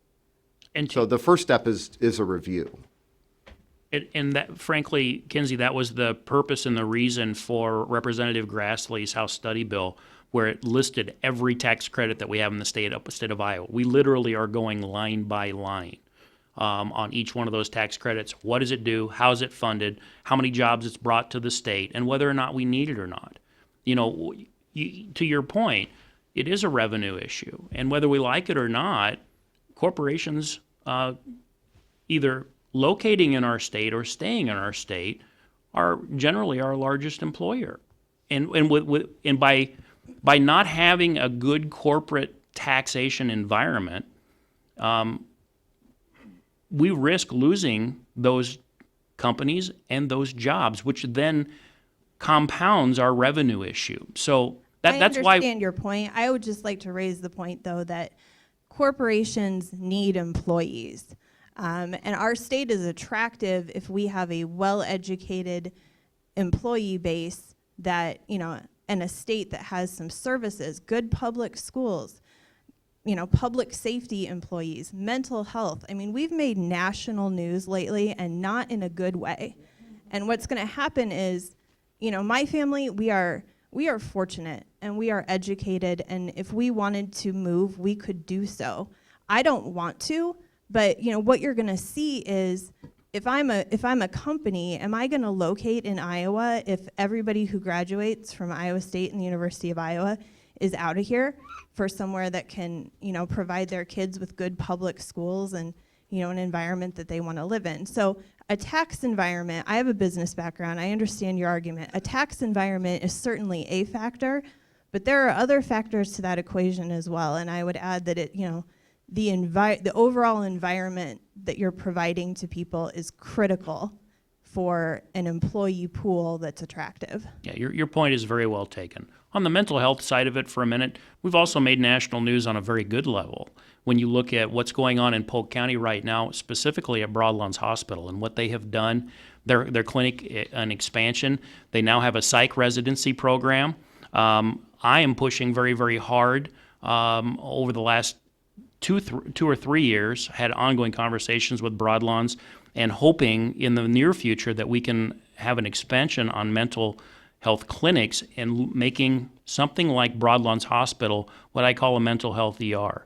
And So the first step is a review. And that, frankly, Kinsey, that was the purpose and the reason for Representative Grassley's House Study Bill, where it listed every tax credit that we have in the state of Iowa. We literally are going line by line on each one of those tax credits. What does it do? How is it funded? How many jobs it's brought to the state? And whether or not we need it or not. To your point, it is a revenue issue. And whether we like it or not, corporations either locating in our state or staying in our state are generally our largest employer. And by not having a good corporate taxation environment, we risk losing those companies and those jobs, which then compounds our revenue issue. So that's why. I understand your point. I would just like to raise the point, though, that corporations need employees. And our state is attractive if we have a well-educated employee base that, and a state that has some services, good public schools, public safety employees, mental health. I mean, we've made national news lately, and not in a good way. And what's going to happen is, my family, we are fortunate and we are educated, and if we wanted to move, we could do so. I don't want to, but what you're going to see is, if I'm a company, am I going to locate in Iowa if everybody who graduates from Iowa State and the University of Iowa is out of here for somewhere that can, provide their kids with good public schools and, an environment that they want to live in? So a tax environment, I have a business background, I understand your argument. A tax environment is certainly a factor, but there are other factors to that equation as well. And I would add that the overall environment that you're providing to people is critical for an employee pool that's attractive. Yeah, your point is very well taken. On the mental health side of it for a minute, we've also made national news on a very good level. When you look at what's going on in Polk County right now, specifically at Broadlands Hospital and what they have done, their clinic and expansion, they now have a psych residency program. I am pushing very, very hard over the last two or 3 years, had ongoing conversations with Broadlands, and hoping in the near future that we can have an expansion on mental health clinics and making something like Broadlands Hospital what I call a mental health ER,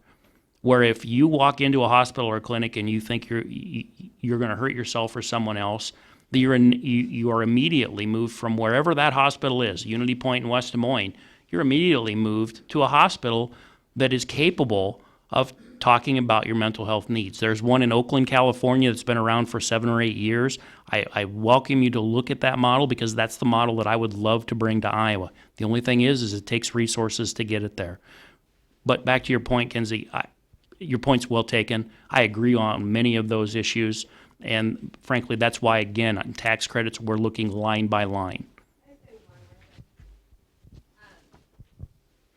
where if you walk into a hospital or a clinic and you think you're going to hurt yourself or someone else, you are immediately moved from wherever that hospital is, Unity Point in West Des Moines, you're immediately moved to a hospital that is capable of talking about your mental health needs. There's one in Oakland, California that's been around for 7 or 8 years. I welcome you to look at that model because that's the model that I would love to bring to Iowa. The only thing is it takes resources to get it there. But back to your point, Kenzie, your point's well taken. I agree on many of those issues. And frankly, that's why, again, on tax credits, we're looking line by line.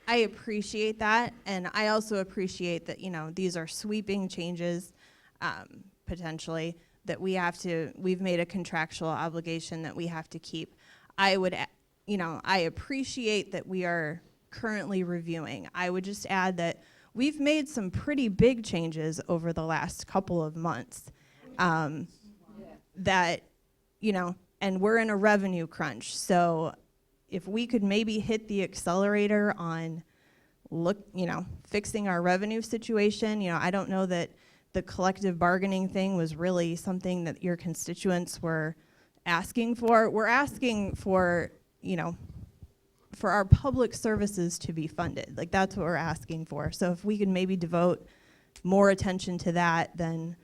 I appreciate that, and I also appreciate that, these are sweeping changes, potentially, that we've made a contractual obligation that we have to keep. I appreciate that we are currently reviewing. I would just add that we've made some pretty big changes over the last couple of months, that, and we're in a revenue crunch, so if we could maybe hit the accelerator on fixing our revenue situation. I don't know that the collective bargaining thing was really something that your constituents were asking for. We're asking for, for our public services to be funded. Like, that's what we're asking for. So if we could maybe devote more attention to that than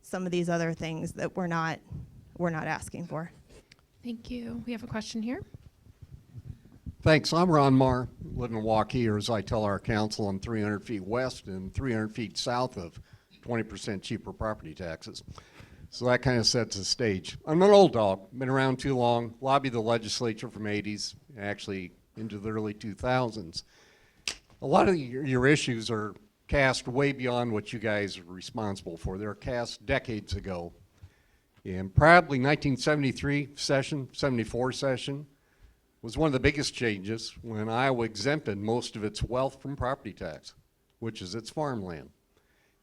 some of these other things that we're not asking for. Thank you. We have a question here. Thanks. I'm Ron Marr, live in Waukee, or as I tell our council, I'm 300 feet west and 300 feet south of 20% cheaper property taxes. So that kind of sets the stage. I'm an old dog, been around too long, lobbied the legislature from 80s, actually into the early 2000s. A lot of your issues are cast way beyond what you guys are responsible for. They were cast decades ago. In probably 1973 session, 74 session, was one of the biggest changes when Iowa exempted most of its wealth from property tax, which is its farmland.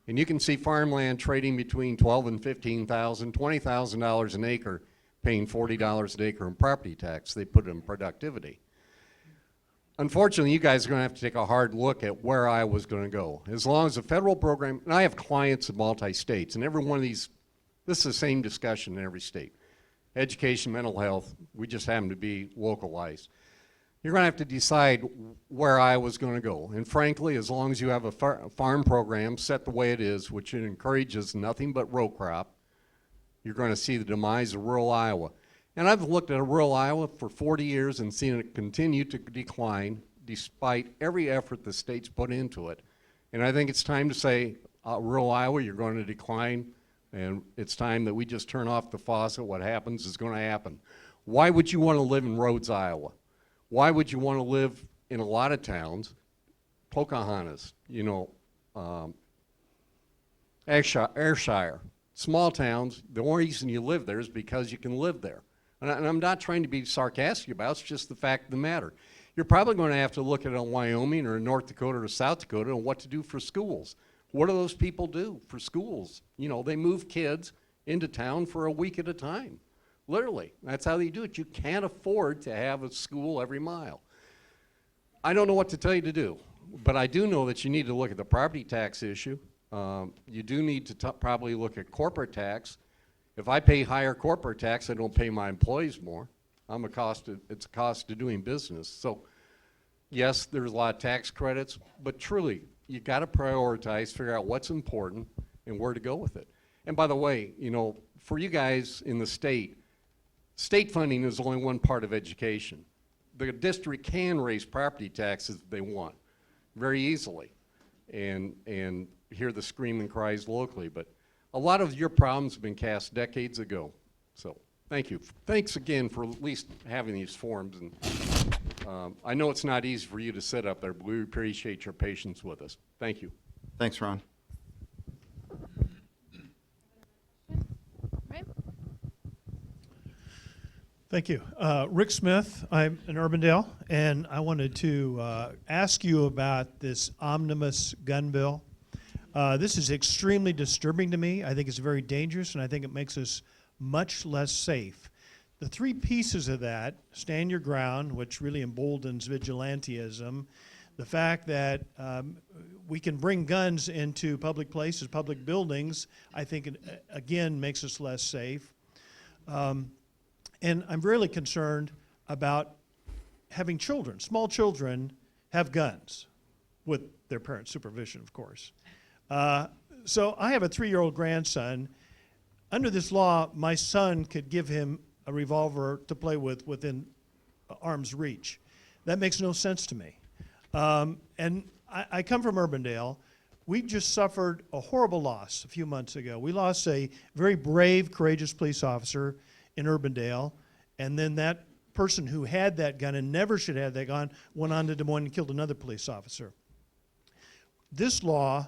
And you can see farmland trading between $12,000 and $15,000, $20,000 an acre, paying $40 an acre in property tax. They put it in productivity. Unfortunately, you guys are going to have to take a hard look at where Iowa's going to go. As long as the federal program, and I have clients in multi-states, and every one of these, this is the same discussion in every state. Education, mental health, we just happen to be localized. you're going to have to decide where Iowa's going to go. And frankly, as long as you have a farm program set the way it is, which it encourages nothing but row crop, you're going to see the demise of rural Iowa. And I've looked at rural Iowa for 40 years and seen it continue to decline despite every effort the state's put into it. And I think it's time to say, rural Iowa, you're going to decline, and it's time that we just turn off the faucet. What happens is going to happen. Why would you want to live in Rhodes, Iowa? Why would you want to live in a lot of towns, Pocahontas, you know, Ayrshire, small towns? The only reason you live there is because you can live there. And I'm not trying to be sarcastic about it, it's just the fact of the matter. You're probably going to have to look at it in Wyoming or North Dakota or South Dakota and what to do for schools. What do those people do for schools? You know, they move kids into town for a week at a time. Literally, that's how they do it. You can't afford to have a school every mile. I don't know what to tell you to do, but I do know that you need to look at the property tax issue. You do need to probably look at corporate tax. If I pay higher corporate tax, I don't pay my employees more. It's a cost of doing business. So yes, there's a lot of tax credits, but truly, you got to prioritize, figure out what's important and where to go with it. And by the way, you know, for you guys in the state funding is only one part of education. The district can raise property taxes if they want, very easily, and hear the screaming cries locally. But a lot of your problems have been cast decades ago. So thank you. Thanks again for at least having these forums. And I know it's not easy for you to sit up there, but we appreciate your patience with us. Thank you. Thanks, Ron. Right. Thank you. Rick Smith, I'm in Urbandale, and I wanted to ask you about this omnibus gun bill. This is extremely disturbing to me. I think it's very dangerous, and I think it makes us much less safe. The three pieces of that: stand your ground, which really emboldens vigilantism, the fact that we can bring guns into public places, public buildings, I think, again, makes us less safe. And I'm really concerned about having children, small children, have guns with their parents' supervision, of course. So I have a 3-year-old grandson. Under this law, my son could give him a revolver to play with within arm's reach. That makes no sense to me. And I come from Urbandale. We just suffered a horrible loss a few months ago. We lost a very brave, courageous police officer in Urbandale, and then that person who had that gun and never should have that gun went on to Des Moines and killed another police officer. This law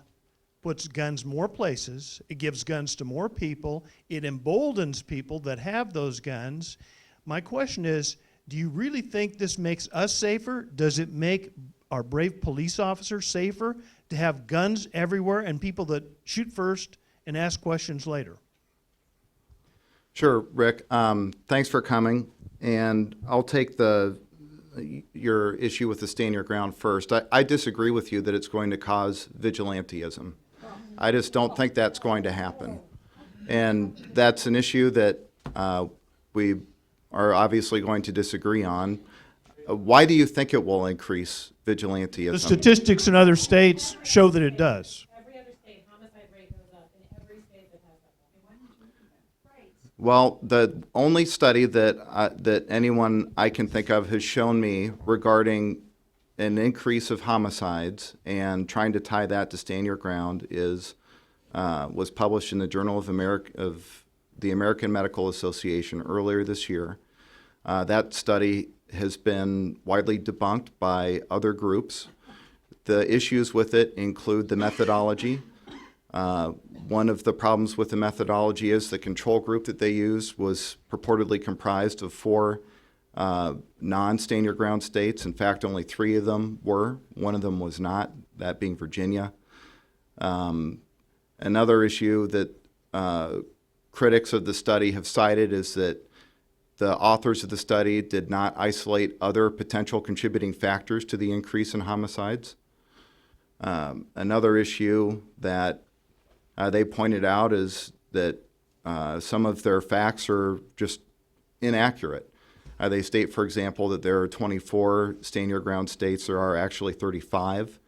puts guns more places, it gives guns to more people, it emboldens people that have those guns. My question is, do you really think this makes us safer? Does it make our brave police officers safer to have guns everywhere and people that shoot first and ask questions later? Sure, Rick. Thanks for coming. And I'll take your issue with the stand your ground first. I disagree with you that it's going to cause vigilantism. I just don't think that's going to happen. And that's an issue that we are obviously going to disagree on. Why do you think it will increase vigilantism? The statistics in other states show that it does. Every other state, homicide rate goes up in every state that has that. Well, the only study that anyone I can think of has shown me regarding an increase of homicides and trying to tie that to stand your ground was published in the Journal of the American Medical Association earlier this year. That study has been widely debunked by other groups. The issues with it include the methodology. One of the problems with the methodology is the control group that they used was purportedly comprised of 4 non-stand your ground states. In fact, only 3 of them were. One of them was not, that being Virginia. Another issue that critics of the study have cited is that the authors of the study did not isolate other potential contributing factors to the increase in homicides. Another issue that they pointed out is that some of their facts are just inaccurate. They state, for example, that there are 24 stand your ground states. There are actually 35.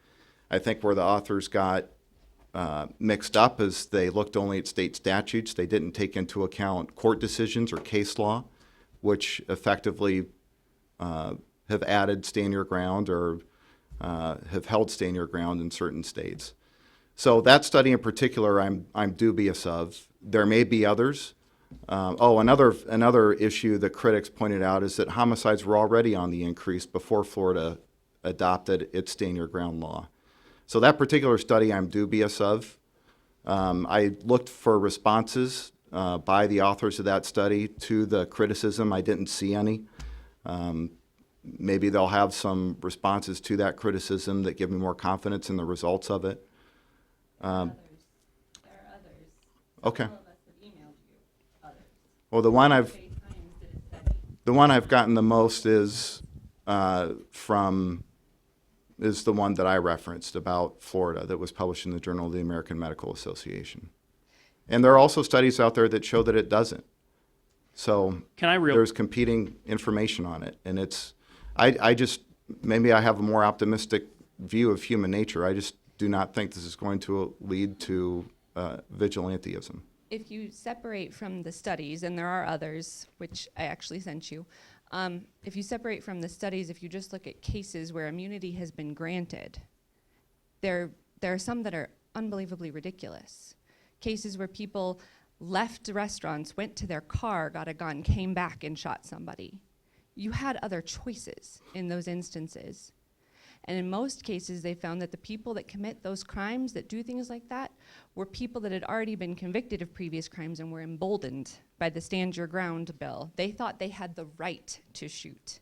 I think where the authors got mixed up is they looked only at state statutes. They didn't take into account court decisions or case law, which effectively have added stand your ground or have held stand your ground in certain states. So that study in particular, I'm dubious of. There may be others. Another issue that critics pointed out is that homicides were already on the increase before Florida adopted its stand your ground law. So that particular study I'm dubious of. I looked for responses by the authors of that study to the criticism. I didn't see any. Maybe they'll have some responses to that criticism that give me more confidence in the results of it. There are others. Okay. All of us have emailed you others. Well, the one I've Times did a study. The one I've gotten the most is is the one that I referenced about Florida that was published in the Journal of the American Medical Association. And there are also studies out there that show that it doesn't. So there's competing information on it. And maybe I have a more optimistic view of human nature. I just do not think this is going to lead to vigilantism. If you separate from the studies, and there are others, which I actually sent you, if you separate from the studies, if you just look at cases where immunity has been granted, there are some that are unbelievably ridiculous. Cases where people left restaurants, went to their car, got a gun, came back and shot somebody. You had other choices in those instances. And in most cases, they found that the people that commit those crimes, that do things like that, were people that had already been convicted of previous crimes and were emboldened by the Stand Your Ground bill. They thought they had the right to shoot.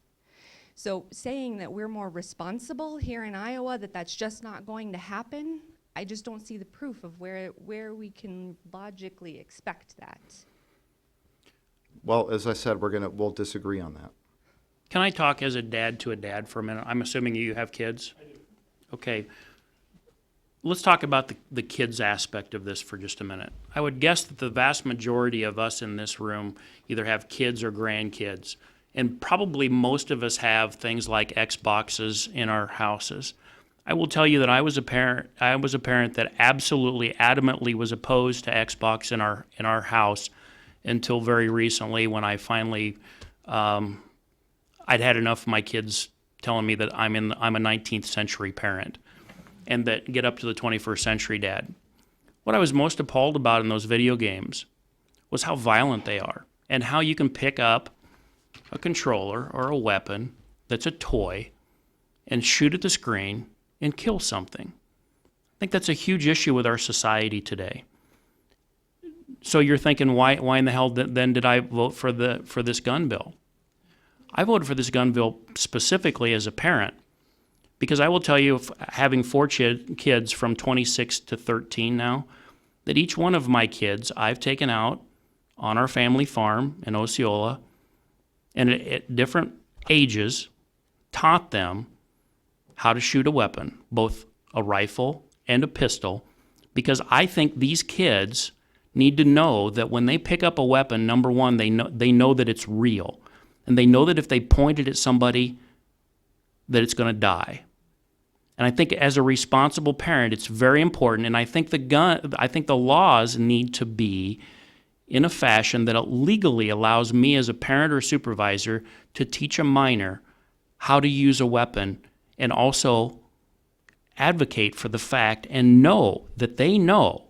So saying that we're more responsible here in Iowa, that that's just not going to happen, I just don't see the proof of where we can logically expect that. Well, as I said, we'll disagree on that. Can I talk as a dad to a dad for a minute? I'm assuming you have kids? I do. Okay. Let's talk about the kids aspect of this for just a minute. I would guess that the vast majority of us in this room either have kids or grandkids. And probably most of us have things like Xboxes in our houses. I will tell you that I was a parent that absolutely adamantly was opposed to Xbox in our house until very recently when I finally I'd had enough of my kids telling me that I'm a 19th century parent and that get up to the 21st century dad. What I was most appalled about in those video games was how violent they are and how you can pick up a controller or a weapon that's a toy and shoot at the screen and kill something. I think that's a huge issue with our society today. So you're thinking, why in the hell then did I vote for this gun bill? I voted for this gun bill specifically as a parent because I will tell you, having 4 kids from 26 to 13 now, that each one of my kids I've taken out on our family farm in Osceola and at different ages taught them how to shoot a weapon, both a rifle and a pistol, because I think these kids need to know that when they pick up a weapon, number one, they know that it's real. And they know that if they point it at somebody, that it's going to die. And I think as a responsible parent, it's very important. And I think the laws need to be in a fashion that legally allows me as a parent or supervisor to teach a minor how to use a weapon and also advocate for the fact and know that they know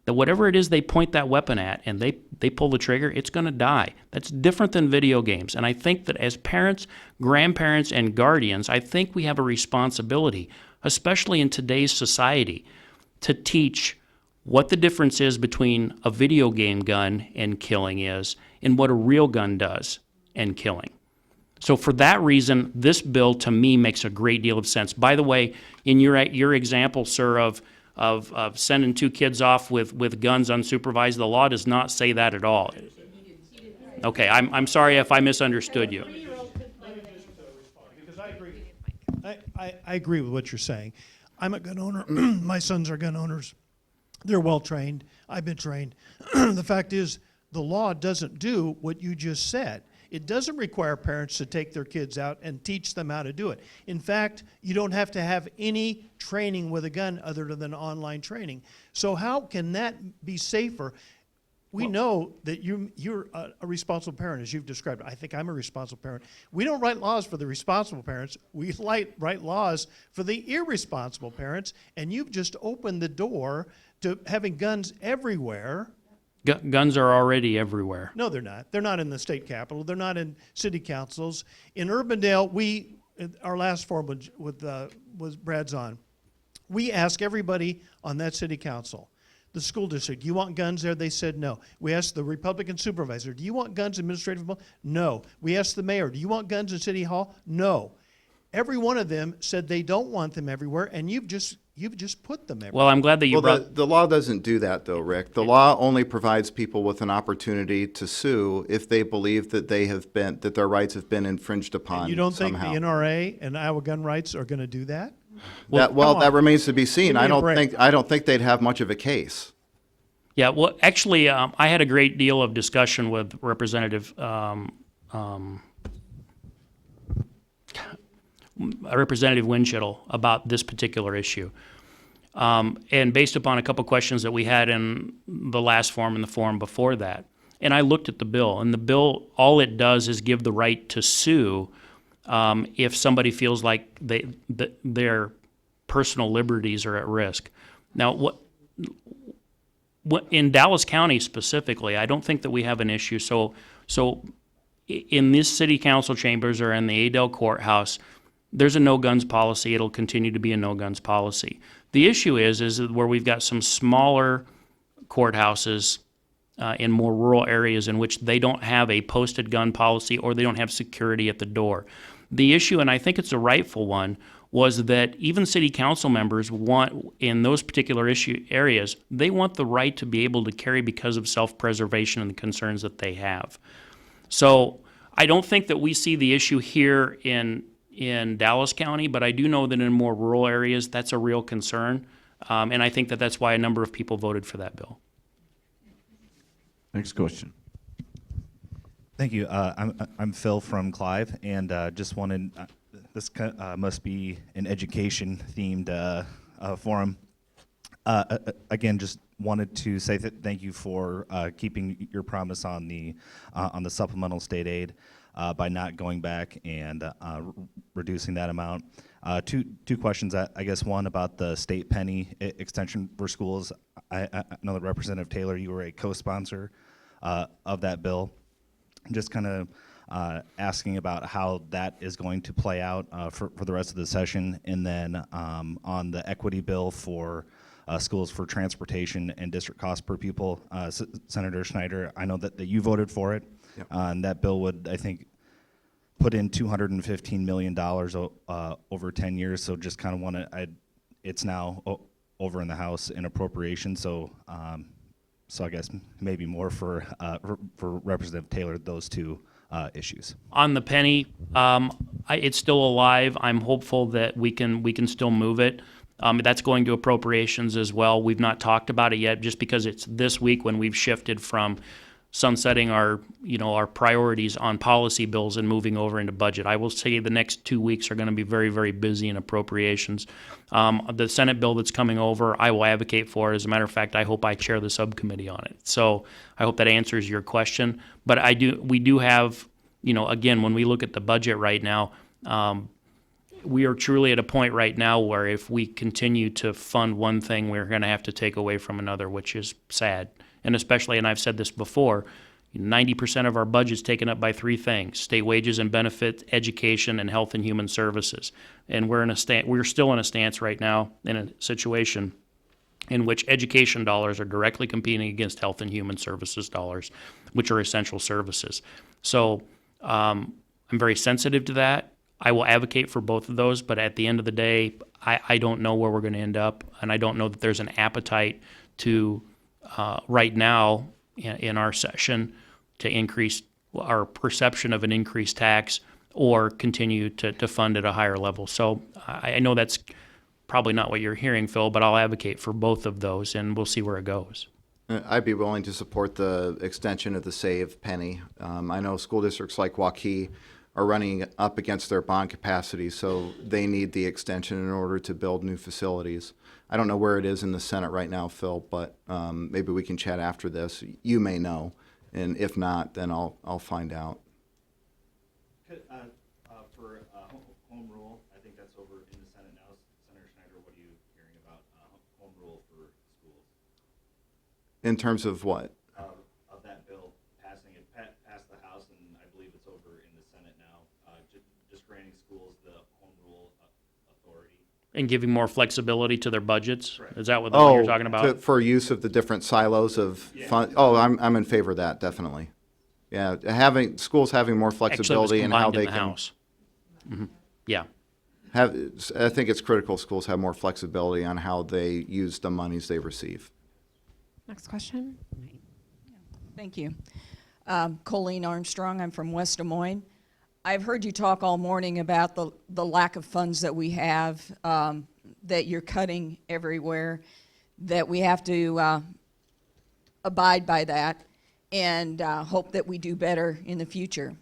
that whatever it is they point that weapon at and they pull the trigger, it's going to die. That's different than video games. And I think that as parents, grandparents, and guardians, I think we have a responsibility, especially in today's society, to teach what the difference is between a video game gun and killing is and what a real gun does and killing. So for that reason, this bill to me makes a great deal of sense. By the way, in your example, sir, of sending 2 kids off with guns unsupervised, the law does not say that at all. Okay, I'm sorry if I misunderstood you. Because I agree with what you're saying. I'm a gun owner. My sons are gun owners. They're well trained. I've been trained. The fact is, the law doesn't do what you just said. It doesn't require parents to take their kids out and teach them how to do it. In fact, you don't have to have any training with a gun other than online training. So how can that be safer? We know that you're a responsible parent, as you've described. I think I'm a responsible parent. We don't write laws for the responsible parents. We write laws for the irresponsible parents, and you've just opened the door to having guns everywhere. Guns are already everywhere. No, they're not. They're not in the state capitol. They're not in city councils. In Urbandale, our last forum was Brad's on. We ask everybody on that city council, the school district, do you want guns there? They said no. We asked the Republican supervisor, do you want guns in administrative? No. We asked the mayor, do you want guns in City Hall? No. Every one of them said they don't want them everywhere, and you've just put them everywhere. Well, I'm glad that you brought... The law doesn't do that, though, Rick. The law only provides people with an opportunity to sue if they believe that that their rights have been infringed upon. And you don't somehow. think the NRA and Iowa gun rights are going to do that? That remains to be seen. Give me a break. I don't think they'd have much of a case. Yeah, well, actually, I had a great deal of discussion with Representative Winchittle about this particular issue. And based upon a couple questions that we had in the last forum and the forum before that, and I looked at the bill, and the bill, all it does is give the right to sue if somebody feels like their personal liberties are at risk. Now, what in Dallas County specifically, I don't think that we have an issue. So in this city council chambers or in the Adel courthouse, there's a no guns policy. It'll continue to be a no guns policy. The issue is where we've got some smaller courthouses in more rural areas in which they don't have a posted gun policy or they don't have security at the door. The issue, and I think it's a rightful one, was that even city council members want, in those particular areas, they want the right to be able to carry because of self-preservation and the concerns that they have. So I don't think that we see the issue here in Dallas County, but I do know that in more rural areas, that's a real concern. And I think that that's why a number of people voted for that bill. Next question. Thank you. I'm Phil from Clive, and just wanted, this must be an education-themed forum. Again, just wanted to say thank you for keeping your promise on the supplemental state aid by not going back and reducing that amount. Two questions. I guess one about the state penny extension for schools. I know that Representative Taylor, you were a co-sponsor of that bill. Just kind of asking about how that is going to play out for the rest of the session, and then on the equity bill for schools for transportation and district cost per pupil. Senator Schneider, I know that you voted for it. Yep. And that bill would, I think, put in $215 million over 10 years. So just kind of want to, it's now over in the House in appropriation. So I guess maybe more for Representative Taylor, those two issues. On the penny, it's still alive. I'm hopeful that we can still move it. That's going to appropriations as well. We've not talked about it yet, just because it's this week when we've shifted from sunsetting our priorities on policy bills and moving over into budget. I will say the next 2 weeks are going to be very, very busy in appropriations. The Senate bill that's coming over, I will advocate for. As a matter of fact, I hope I chair the subcommittee on it. So I hope that answers your question. But we do have, again, when we look at the budget right now, we are truly at a point right now where if we continue to fund one thing, we're going to have to take away from another, which is sad. And especially, and I've said this before, 90% of our budget is taken up by three things: state wages and benefits, education, and health and human services. And we're still in a stance right now, in a situation in which education dollars are directly competing against health and human services dollars, which are essential services. So I'm very sensitive to that. I will advocate for both of those, but at the end of the day, I don't know where we're going to end up, and I don't know that there's an appetite to right now in our session to increase our perception of an increased tax or continue to fund at a higher level. So I know that's probably not what you're hearing, Phil, but I'll advocate for both of those, and we'll see where it goes. I'd be willing to support the extension of the save penny. I know school districts like Waukee are running up against their bond capacity, so they need the extension in order to build new facilities. I don't know where it is in the Senate right now, Phil, but maybe we can chat after this. You may know, and if not, then I'll find out. For home rule, I think that's over in the Senate now. Senator Schneider, what are you hearing about home rule for schools? In terms of what? Of that bill passing, it passed the House, and I believe it's over in the Senate now. Just granting schools the home rule authority. And giving more flexibility to their budgets? Correct. Is that what you're talking about? For use of the different silos of fund. Oh, I'm in favor of that, definitely. Yeah, schools having more Actually, it was flexibility in how combined they in the can House. Mhm. Yeah. I think it's critical schools have more flexibility on how they use the monies they receive. Next question. Thank you. Colleen Armstrong, I'm from West Des Moines. I've heard you talk all morning about the lack of funds that we have, that you're cutting everywhere, that we have to abide by that and hope that we do better in the future.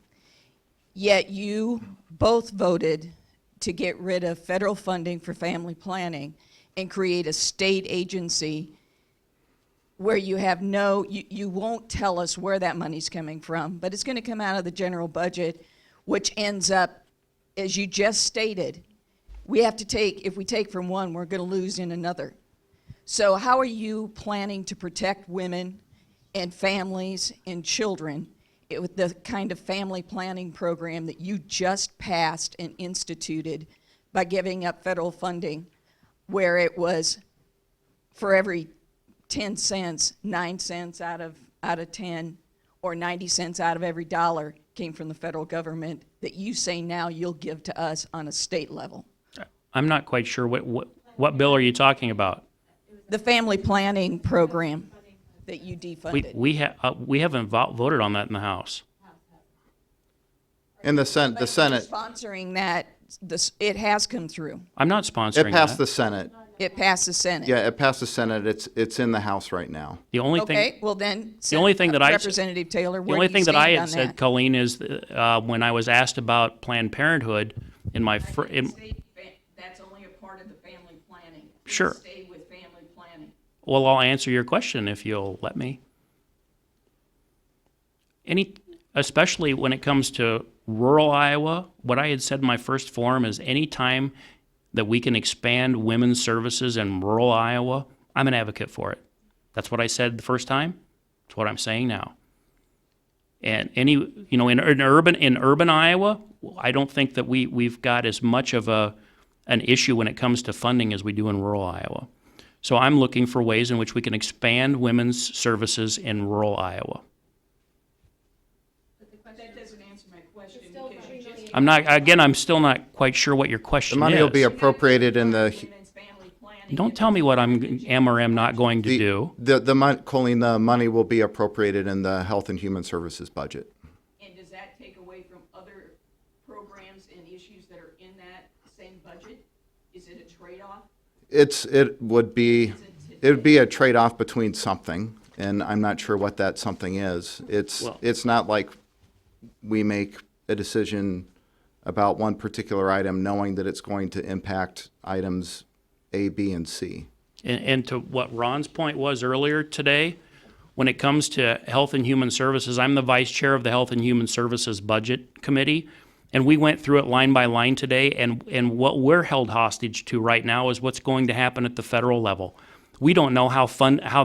Yet you both voted to get rid of federal funding for family planning and create a state agency where you have you won't tell us where that money's coming from, but it's going to come out of the general budget, which ends up, as you just stated, if we take from one, we're going to lose in another. So how are you planning to protect women and families and children with the kind of family planning program that you just passed and instituted by giving up federal funding, where it was for every 10 cents, 9 cents out of 10, or 90 cents out of every dollar came from the federal government, that you say now you'll give to us on a state level? I'm not quite sure what bill are you talking about? The family planning program that you defunded. We haven't voted on that in the House. In the But you're Senate, sponsoring that, it has come through. I'm not sponsoring it passed that. the Senate. It passed the Senate. Yeah, it passed the Senate. It's in the House right now. The only Okay, thing. well then, The only thing that I Representative Taylor, The where only do you thing that I stand had on said, that? Colleen, is when I was asked about Planned Parenthood in my That's only a part of the family planning. Sure. Stay with family planning. Well, I'll answer your question if you'll let me. Especially when it comes to rural Iowa, what I had said in my first forum is any time that we can expand women's services in rural Iowa, I'm an advocate for it. That's what I said the first time. It's what I'm saying now. And in urban Iowa, I don't think that we've got as much of an issue when it comes to funding as we do in rural Iowa. So I'm looking for ways in which we can expand women's services in rural Iowa. That doesn't answer my question. I'm still not quite sure what your question The money is. will be appropriated in the. Don't tell me what I am or am not going to do. Colleen, the money will be appropriated in the Health and Human Services budget. And does that take away from other programs and issues that are in that same budget? Is it a trade-off? It would be a trade-off between something, and I'm not sure what that something is. It's not like we make a decision about one particular item knowing that it's going to impact items A, B, and C. And to what Ron's point was earlier today, when it comes to Health and Human Services, I'm the vice chair of the Health and Human Services Budget Committee, and we went through it line by line today, and what we're held hostage to right now is what's going to happen at the federal level. We don't know how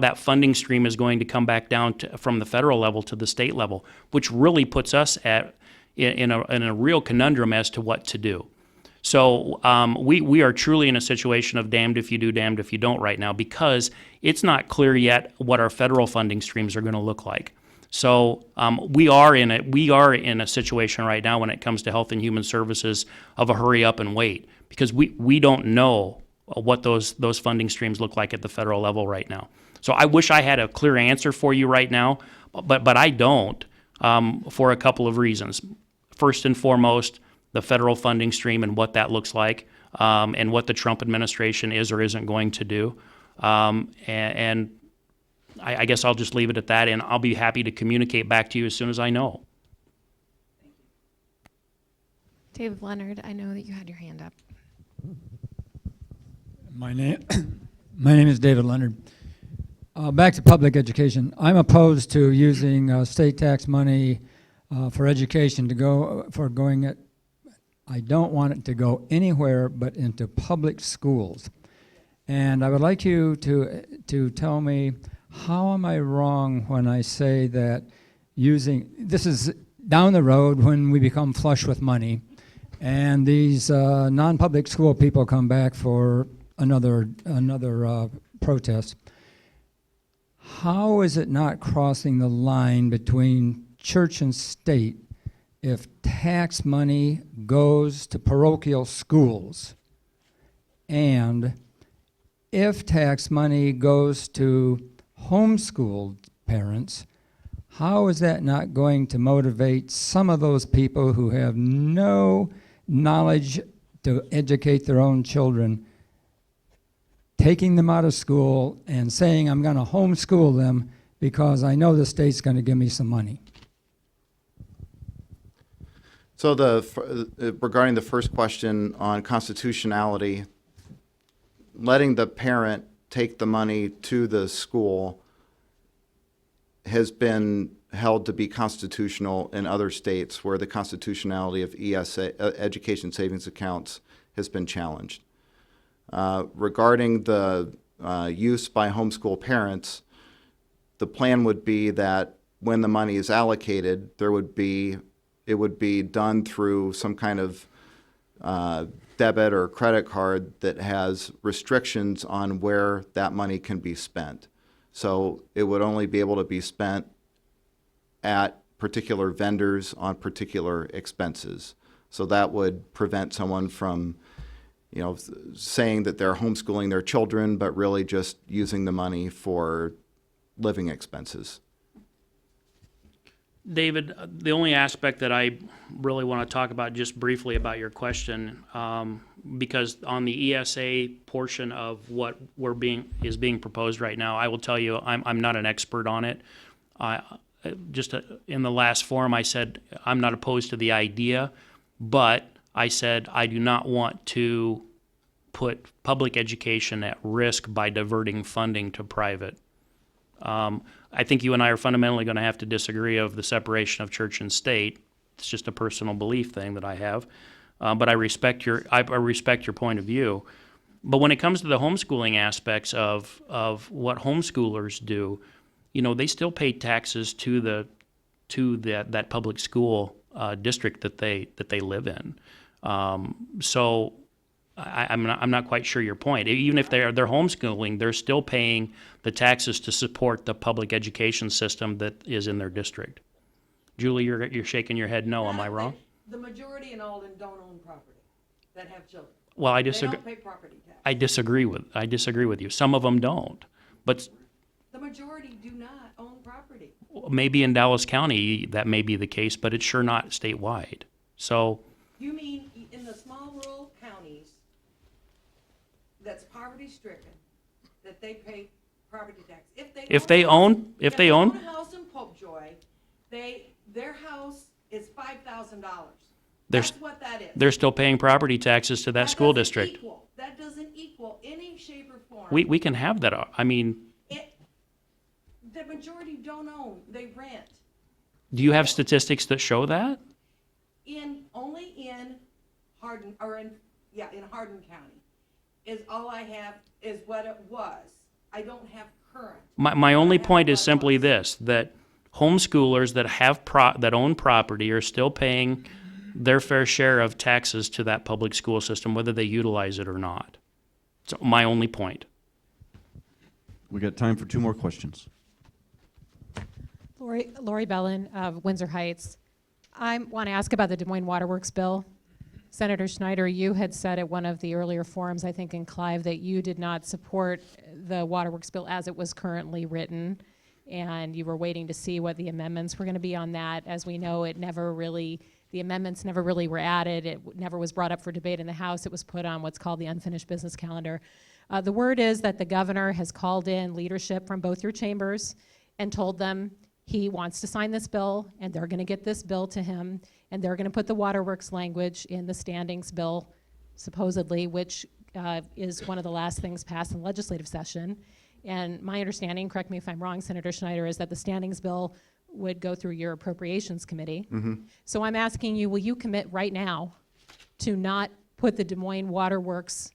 that funding stream is going to come back down from the federal level to the state level, which really puts us in a real conundrum as to what to do. So we are truly in a situation of damned if you do, damned if you don't right now, because it's not clear yet what our federal funding streams are going to look like. So we are in a situation right now when it comes to Health and Human Services of a hurry up and wait, because we don't know what those funding streams look like at the federal level right now. So I wish I had a clear answer for you right now, but I don't, for a couple of reasons. First and foremost, the federal funding stream and what that looks like, and what the Trump administration is or isn't going to do. And I guess I'll just leave it at that, and I'll be happy to communicate back to you as soon as I know. David Leonard, I know that you had your hand up. My name is David Leonard. Back to public education. I'm opposed to using state tax money for education I don't want it to go anywhere but into public schools. And I would like you to tell me, how am I wrong when I say that this is down the road when we become flush with money, and these non-public school people come back for another protest. How is it not crossing the line between church and state if tax money goes to parochial schools, and if tax money goes to homeschooled parents? How is that not going to motivate some of those people who have no knowledge to educate their own children, taking them out of school and saying, I'm going to homeschool them because I know the state's going to give me some money? So regarding the first question on constitutionality, letting the parent take the money to the school has been held to be constitutional in other states where the constitutionality of ESA, education savings accounts, has been challenged. Regarding the use by homeschool parents, the plan would be that when the money is allocated, it would be done through some kind of debit or credit card that has restrictions on where that money can be spent. So it would only be able to be spent at particular vendors on particular expenses. So that would prevent someone from, saying that they're homeschooling their children, but really just using the money for living expenses. David, the only aspect that I really want to talk about just briefly about your question, because on the ESA portion of what is being proposed right now, I will tell you I'm not an expert on it. In the last forum, I said I'm not opposed to the idea, but I said I do not want to put public education at risk by diverting funding to private. I think you and I are fundamentally going to have to disagree of the separation of church and state. It's just a personal belief thing that I have, but I respect your point of view. But when it comes to the homeschooling aspects of what homeschoolers do, they still pay taxes to that public school district that they live in. So I'm not quite sure your point. Even if they're homeschooling, they're still paying the taxes to support the public education system that is in their district. Julie, you're shaking your head no. Am I wrong? The majority in Alden don't own property that have children. Well, I They disagree. don't pay property tax. I disagree with you. Some of them don't, but The majority do not own property. maybe in Dallas County that may be the case, but it's sure not statewide. So You mean in the small rural counties that's poverty stricken, that they pay property tax? if they own a house in Popejoy, their house is $5,000. That's what that is. they're still paying property taxes to that school district. That doesn't equal any shape or form. We can have that. I mean, The majority don't own, they rent. do you have statistics that show that? Only in Hardin, in Hardin County is all I have, is what it was. I don't have current. My only point is simply this, that homeschoolers that own property are still paying their fair share of taxes to that public school system, whether they utilize it or not. So my only point. We got time for 2 more questions. Lori Bellin of Windsor Heights. I want to ask about the Des Moines Waterworks bill. Senator Schneider, you had said at one of the earlier forums, I think in Clive, that you did not support the Waterworks bill as it was currently written, and you were waiting to see what the amendments were going to be on that. As we know, the amendments never really were added. It never was brought up for debate in the House. It was put on what's called the unfinished business calendar. The word is that the governor has called in leadership from both your chambers and told them he wants to sign this bill, and they're going to get this bill to him, and they're going to put the waterworks language in the standings bill, supposedly, which is one of the last things passed in the legislative session. And my understanding, correct me if I'm wrong, Senator Schneider, is that the standings bill would go through your appropriations committee. So I'm asking you, will you commit right now to not put the Des Moines Waterworks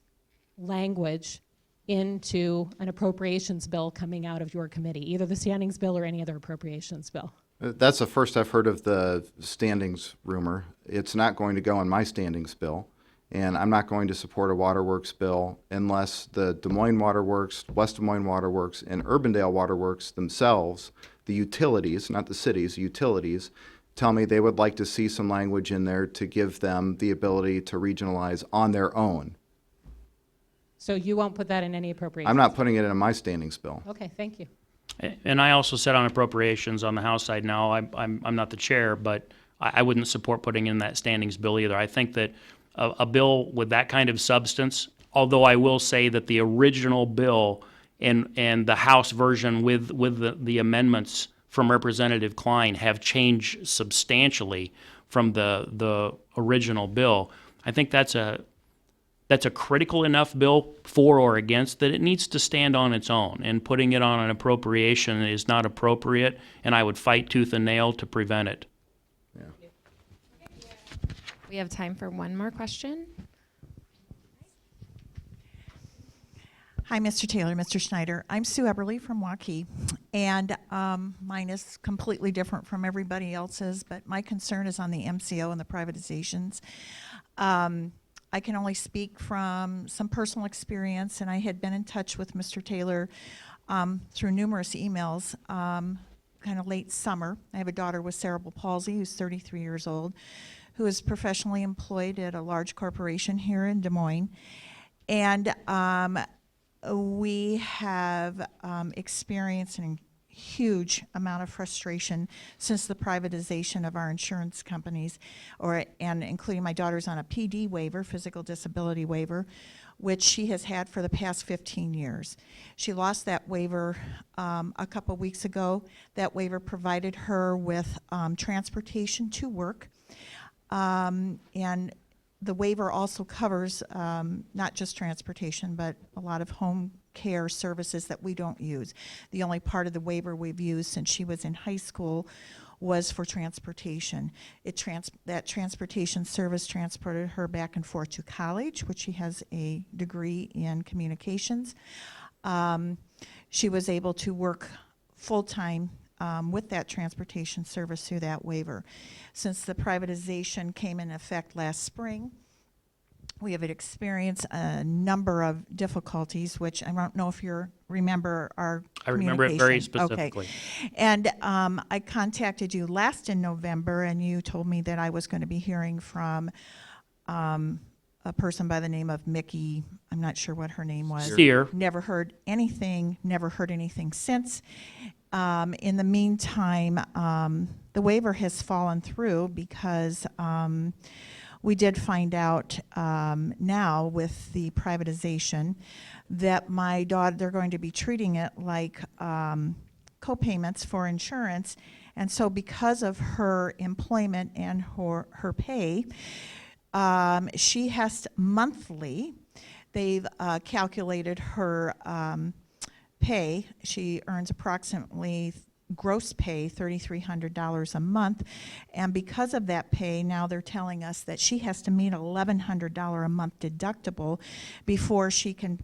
language into an appropriations bill coming out of your committee, either the standings bill or any other appropriations bill? That's the first I've heard of the standings rumor. It's not going to go in my standings bill, and I'm not going to support a waterworks bill unless the Des Moines Waterworks, West Des Moines Waterworks, and Urbandale Waterworks themselves, the utilities, not the cities, utilities, tell me they would like to see some language in there to give them the ability to regionalize on their own. So you won't put that in any appropriations? I'm not putting it in my standings bill. Okay, thank you. And I also said on appropriations on the House side now, I'm not the chair, but I wouldn't support putting in that standings bill either. I think that a bill with that kind of substance, although I will say that the original bill and the House version with the amendments from Representative Klein have changed substantially from the original bill. I think that's a critical enough bill for or against that it needs to stand on its own, and putting it on an appropriation is not appropriate, and I would fight tooth and nail to prevent it. We have time for one more question. Hi, Mr. Taylor, Mr. Schneider. I'm Sue Eberly from Waukee, and mine is completely different from everybody else's, but my concern is on the MCO and the privatizations. I can only speak from some personal experience, and I had been in touch with Mr. Taylor through numerous emails kind of late summer. I have a daughter with cerebral palsy who's 33 years old, who is professionally employed at a large corporation here in Des Moines. And we have experienced a huge amount of frustration since the privatization of our insurance companies, and including my daughter's on a PD waiver, physical disability waiver, which she has had for the past 15 years. She lost that waiver a couple weeks ago. That waiver provided her with transportation to work. And the waiver also covers not just transportation, but a lot of home care services that we don't use. The only part of the waiver we've used since she was in high school was for transportation. That transportation service transported her back and forth to college, which she has a degree in communications. She was able to work full-time with that transportation service through that waiver. Since the privatization came in effect last spring, we have experienced a number of difficulties, which I don't know if you remember our I remember it very communication. specifically. Okay. And I contacted you last in November, and you told me that I was going to be hearing from a person by the name of Mickey. I'm not sure what her name was. Steer. Never heard anything since. In the meantime, the waiver has fallen through because we did find out now with the privatization that my daughter, they're going to be treating it like co-payments for insurance. And so because of her employment and her pay, she has to, monthly, they've calculated her pay. She earns approximately gross pay $3,300 a month, and because of that pay, now they're telling us that she has to meet $1,100 a month deductible before she can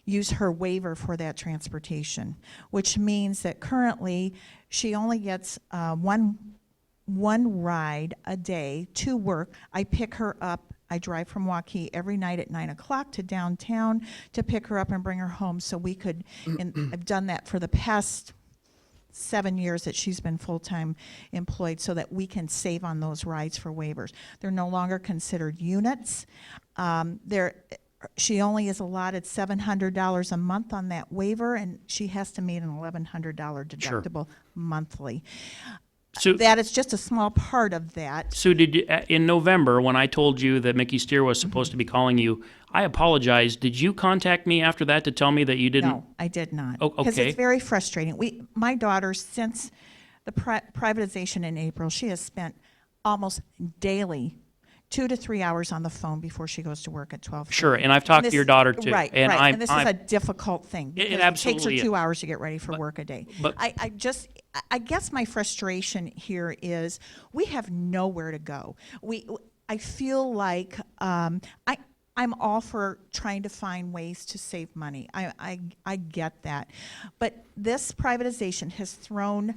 use her waiver for that transportation, which means that currently she only gets one ride a day to work. I pick her up. I drive from Waukee every night at 9 o'clock to downtown to pick her up and bring her home so we could, and I've done that for the past 7 years that she's been full-time employed so that we can save on those rides for waivers. They're no longer considered units. She only is allotted $700 a month on that waiver, and she has to meet an $1,100 deductible monthly. So- that is just a small part of that. So did you, in November, when I told you that Mickey Steer was supposed to be calling you, I apologize. Did you contact me after that to tell me that you didn't? No, I did not. Oh, Because okay. it's very frustrating. My daughter, since the privatization in April, she has spent almost daily 2 to 3 hours on the phone before she goes to work at 12:30. Sure, and I've talked to your daughter too. Right, and right. I'm, And this I'm, is a difficult thing. It because takes absolutely her is. 2 hours to get ready for work a day. but- I guess my frustration here is we have nowhere to go. I feel like I'm all for trying to find ways to save money. I get that. But this privatization has thrown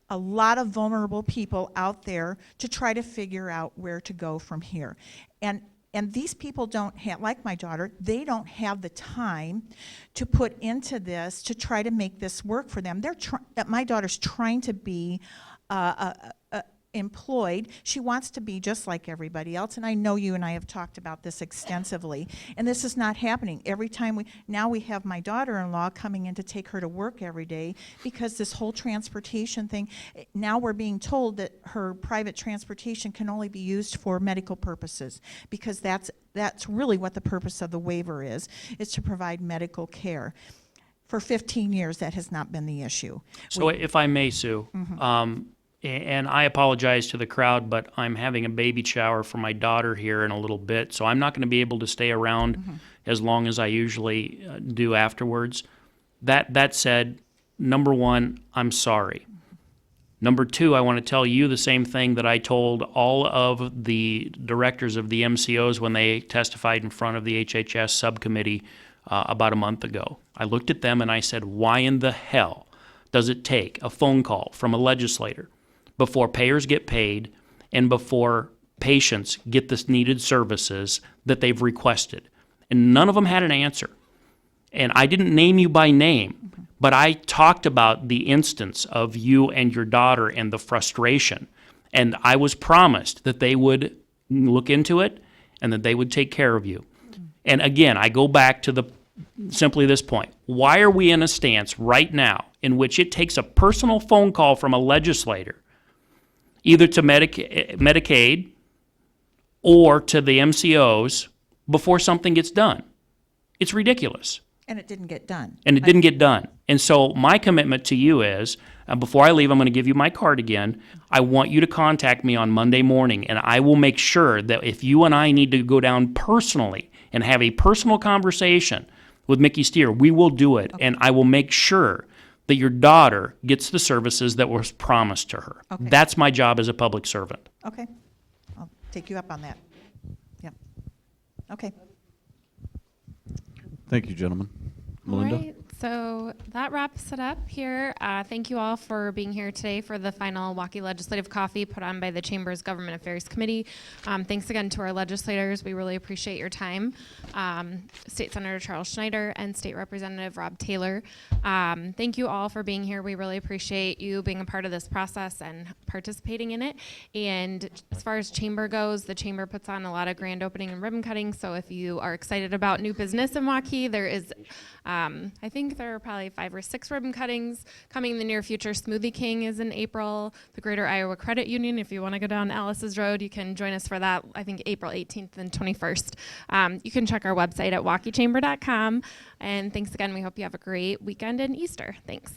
a lot of vulnerable people out there to try to figure out where to go from here. And these people don't have, like my daughter, they don't have the time to put into this to try to make this work for them. My daughter's trying to be employed. She wants to be just like everybody else, and I know you and I have talked about this extensively, and this is not happening. Every time now we have my daughter-in-law coming in to take her to work every day because this whole transportation thing, now we're being told that her private transportation can only be used for medical purposes, because that's really what the purpose of the waiver is to provide medical care. For 15 years, that has not been the issue. So if I may, Sue, and I apologize to the crowd, but I'm having a baby shower for my daughter here in a little bit, so I'm not going to be able to stay around as long as I usually do afterwards. That said, number one, I'm sorry. Number two, I want to tell you the same thing that I told all of the directors of the MCOs when they testified in front of the HHS subcommittee about a month ago. I looked at them and I said, why in the hell does it take a phone call from a legislator before payers get paid and before patients get the needed services that they've requested? And none of them had an answer. And I didn't name you by name, but I talked about the instance of you and your daughter and the frustration. And I was promised that they would look into it and that they would take care of you. And again, I go back to simply this point. Why are we in a stance right now in which it takes a personal phone call from a legislator either to Medicaid or to the MCOs before something gets done? It's ridiculous. And it didn't get done. And it didn't get done. And so my commitment to you is, before I leave, I'm going to give you my card again. I want you to contact me on Monday morning, and I will make sure that if you and I need to go down personally and have a personal conversation with Mickey Steer, we will do it. Okay. And I will make sure that your daughter gets the services that was promised to her. Okay. That's my job as a public servant. Okay. I'll take you up on that. Yeah. Okay. Thank you, gentlemen. Melinda? All right, so that wraps it up here. Thank you all for being here today for the final Waukee Legislative Coffee put on by the Chamber's Government Affairs Committee. Thanks again to our legislators. We really appreciate your time. State Senator Charles Schneider and State Representative Rob Taylor. Thank you all for being here. We really appreciate you being a part of this process and participating in it. And as far as Chamber goes, the Chamber puts on a lot of grand opening and ribbon cutting. So if you are excited about new business in Waukee, there is, I think there are probably 5 or 6 ribbon cuttings coming in the near future. Smoothie King is in April. The Greater Iowa Credit Union, if you want to go down Alice's Road, you can join us for that, I think April 18th and 21st. You can check our website at waukeechamber.com. And thanks again. We hope you have a great weekend and Easter. Thanks.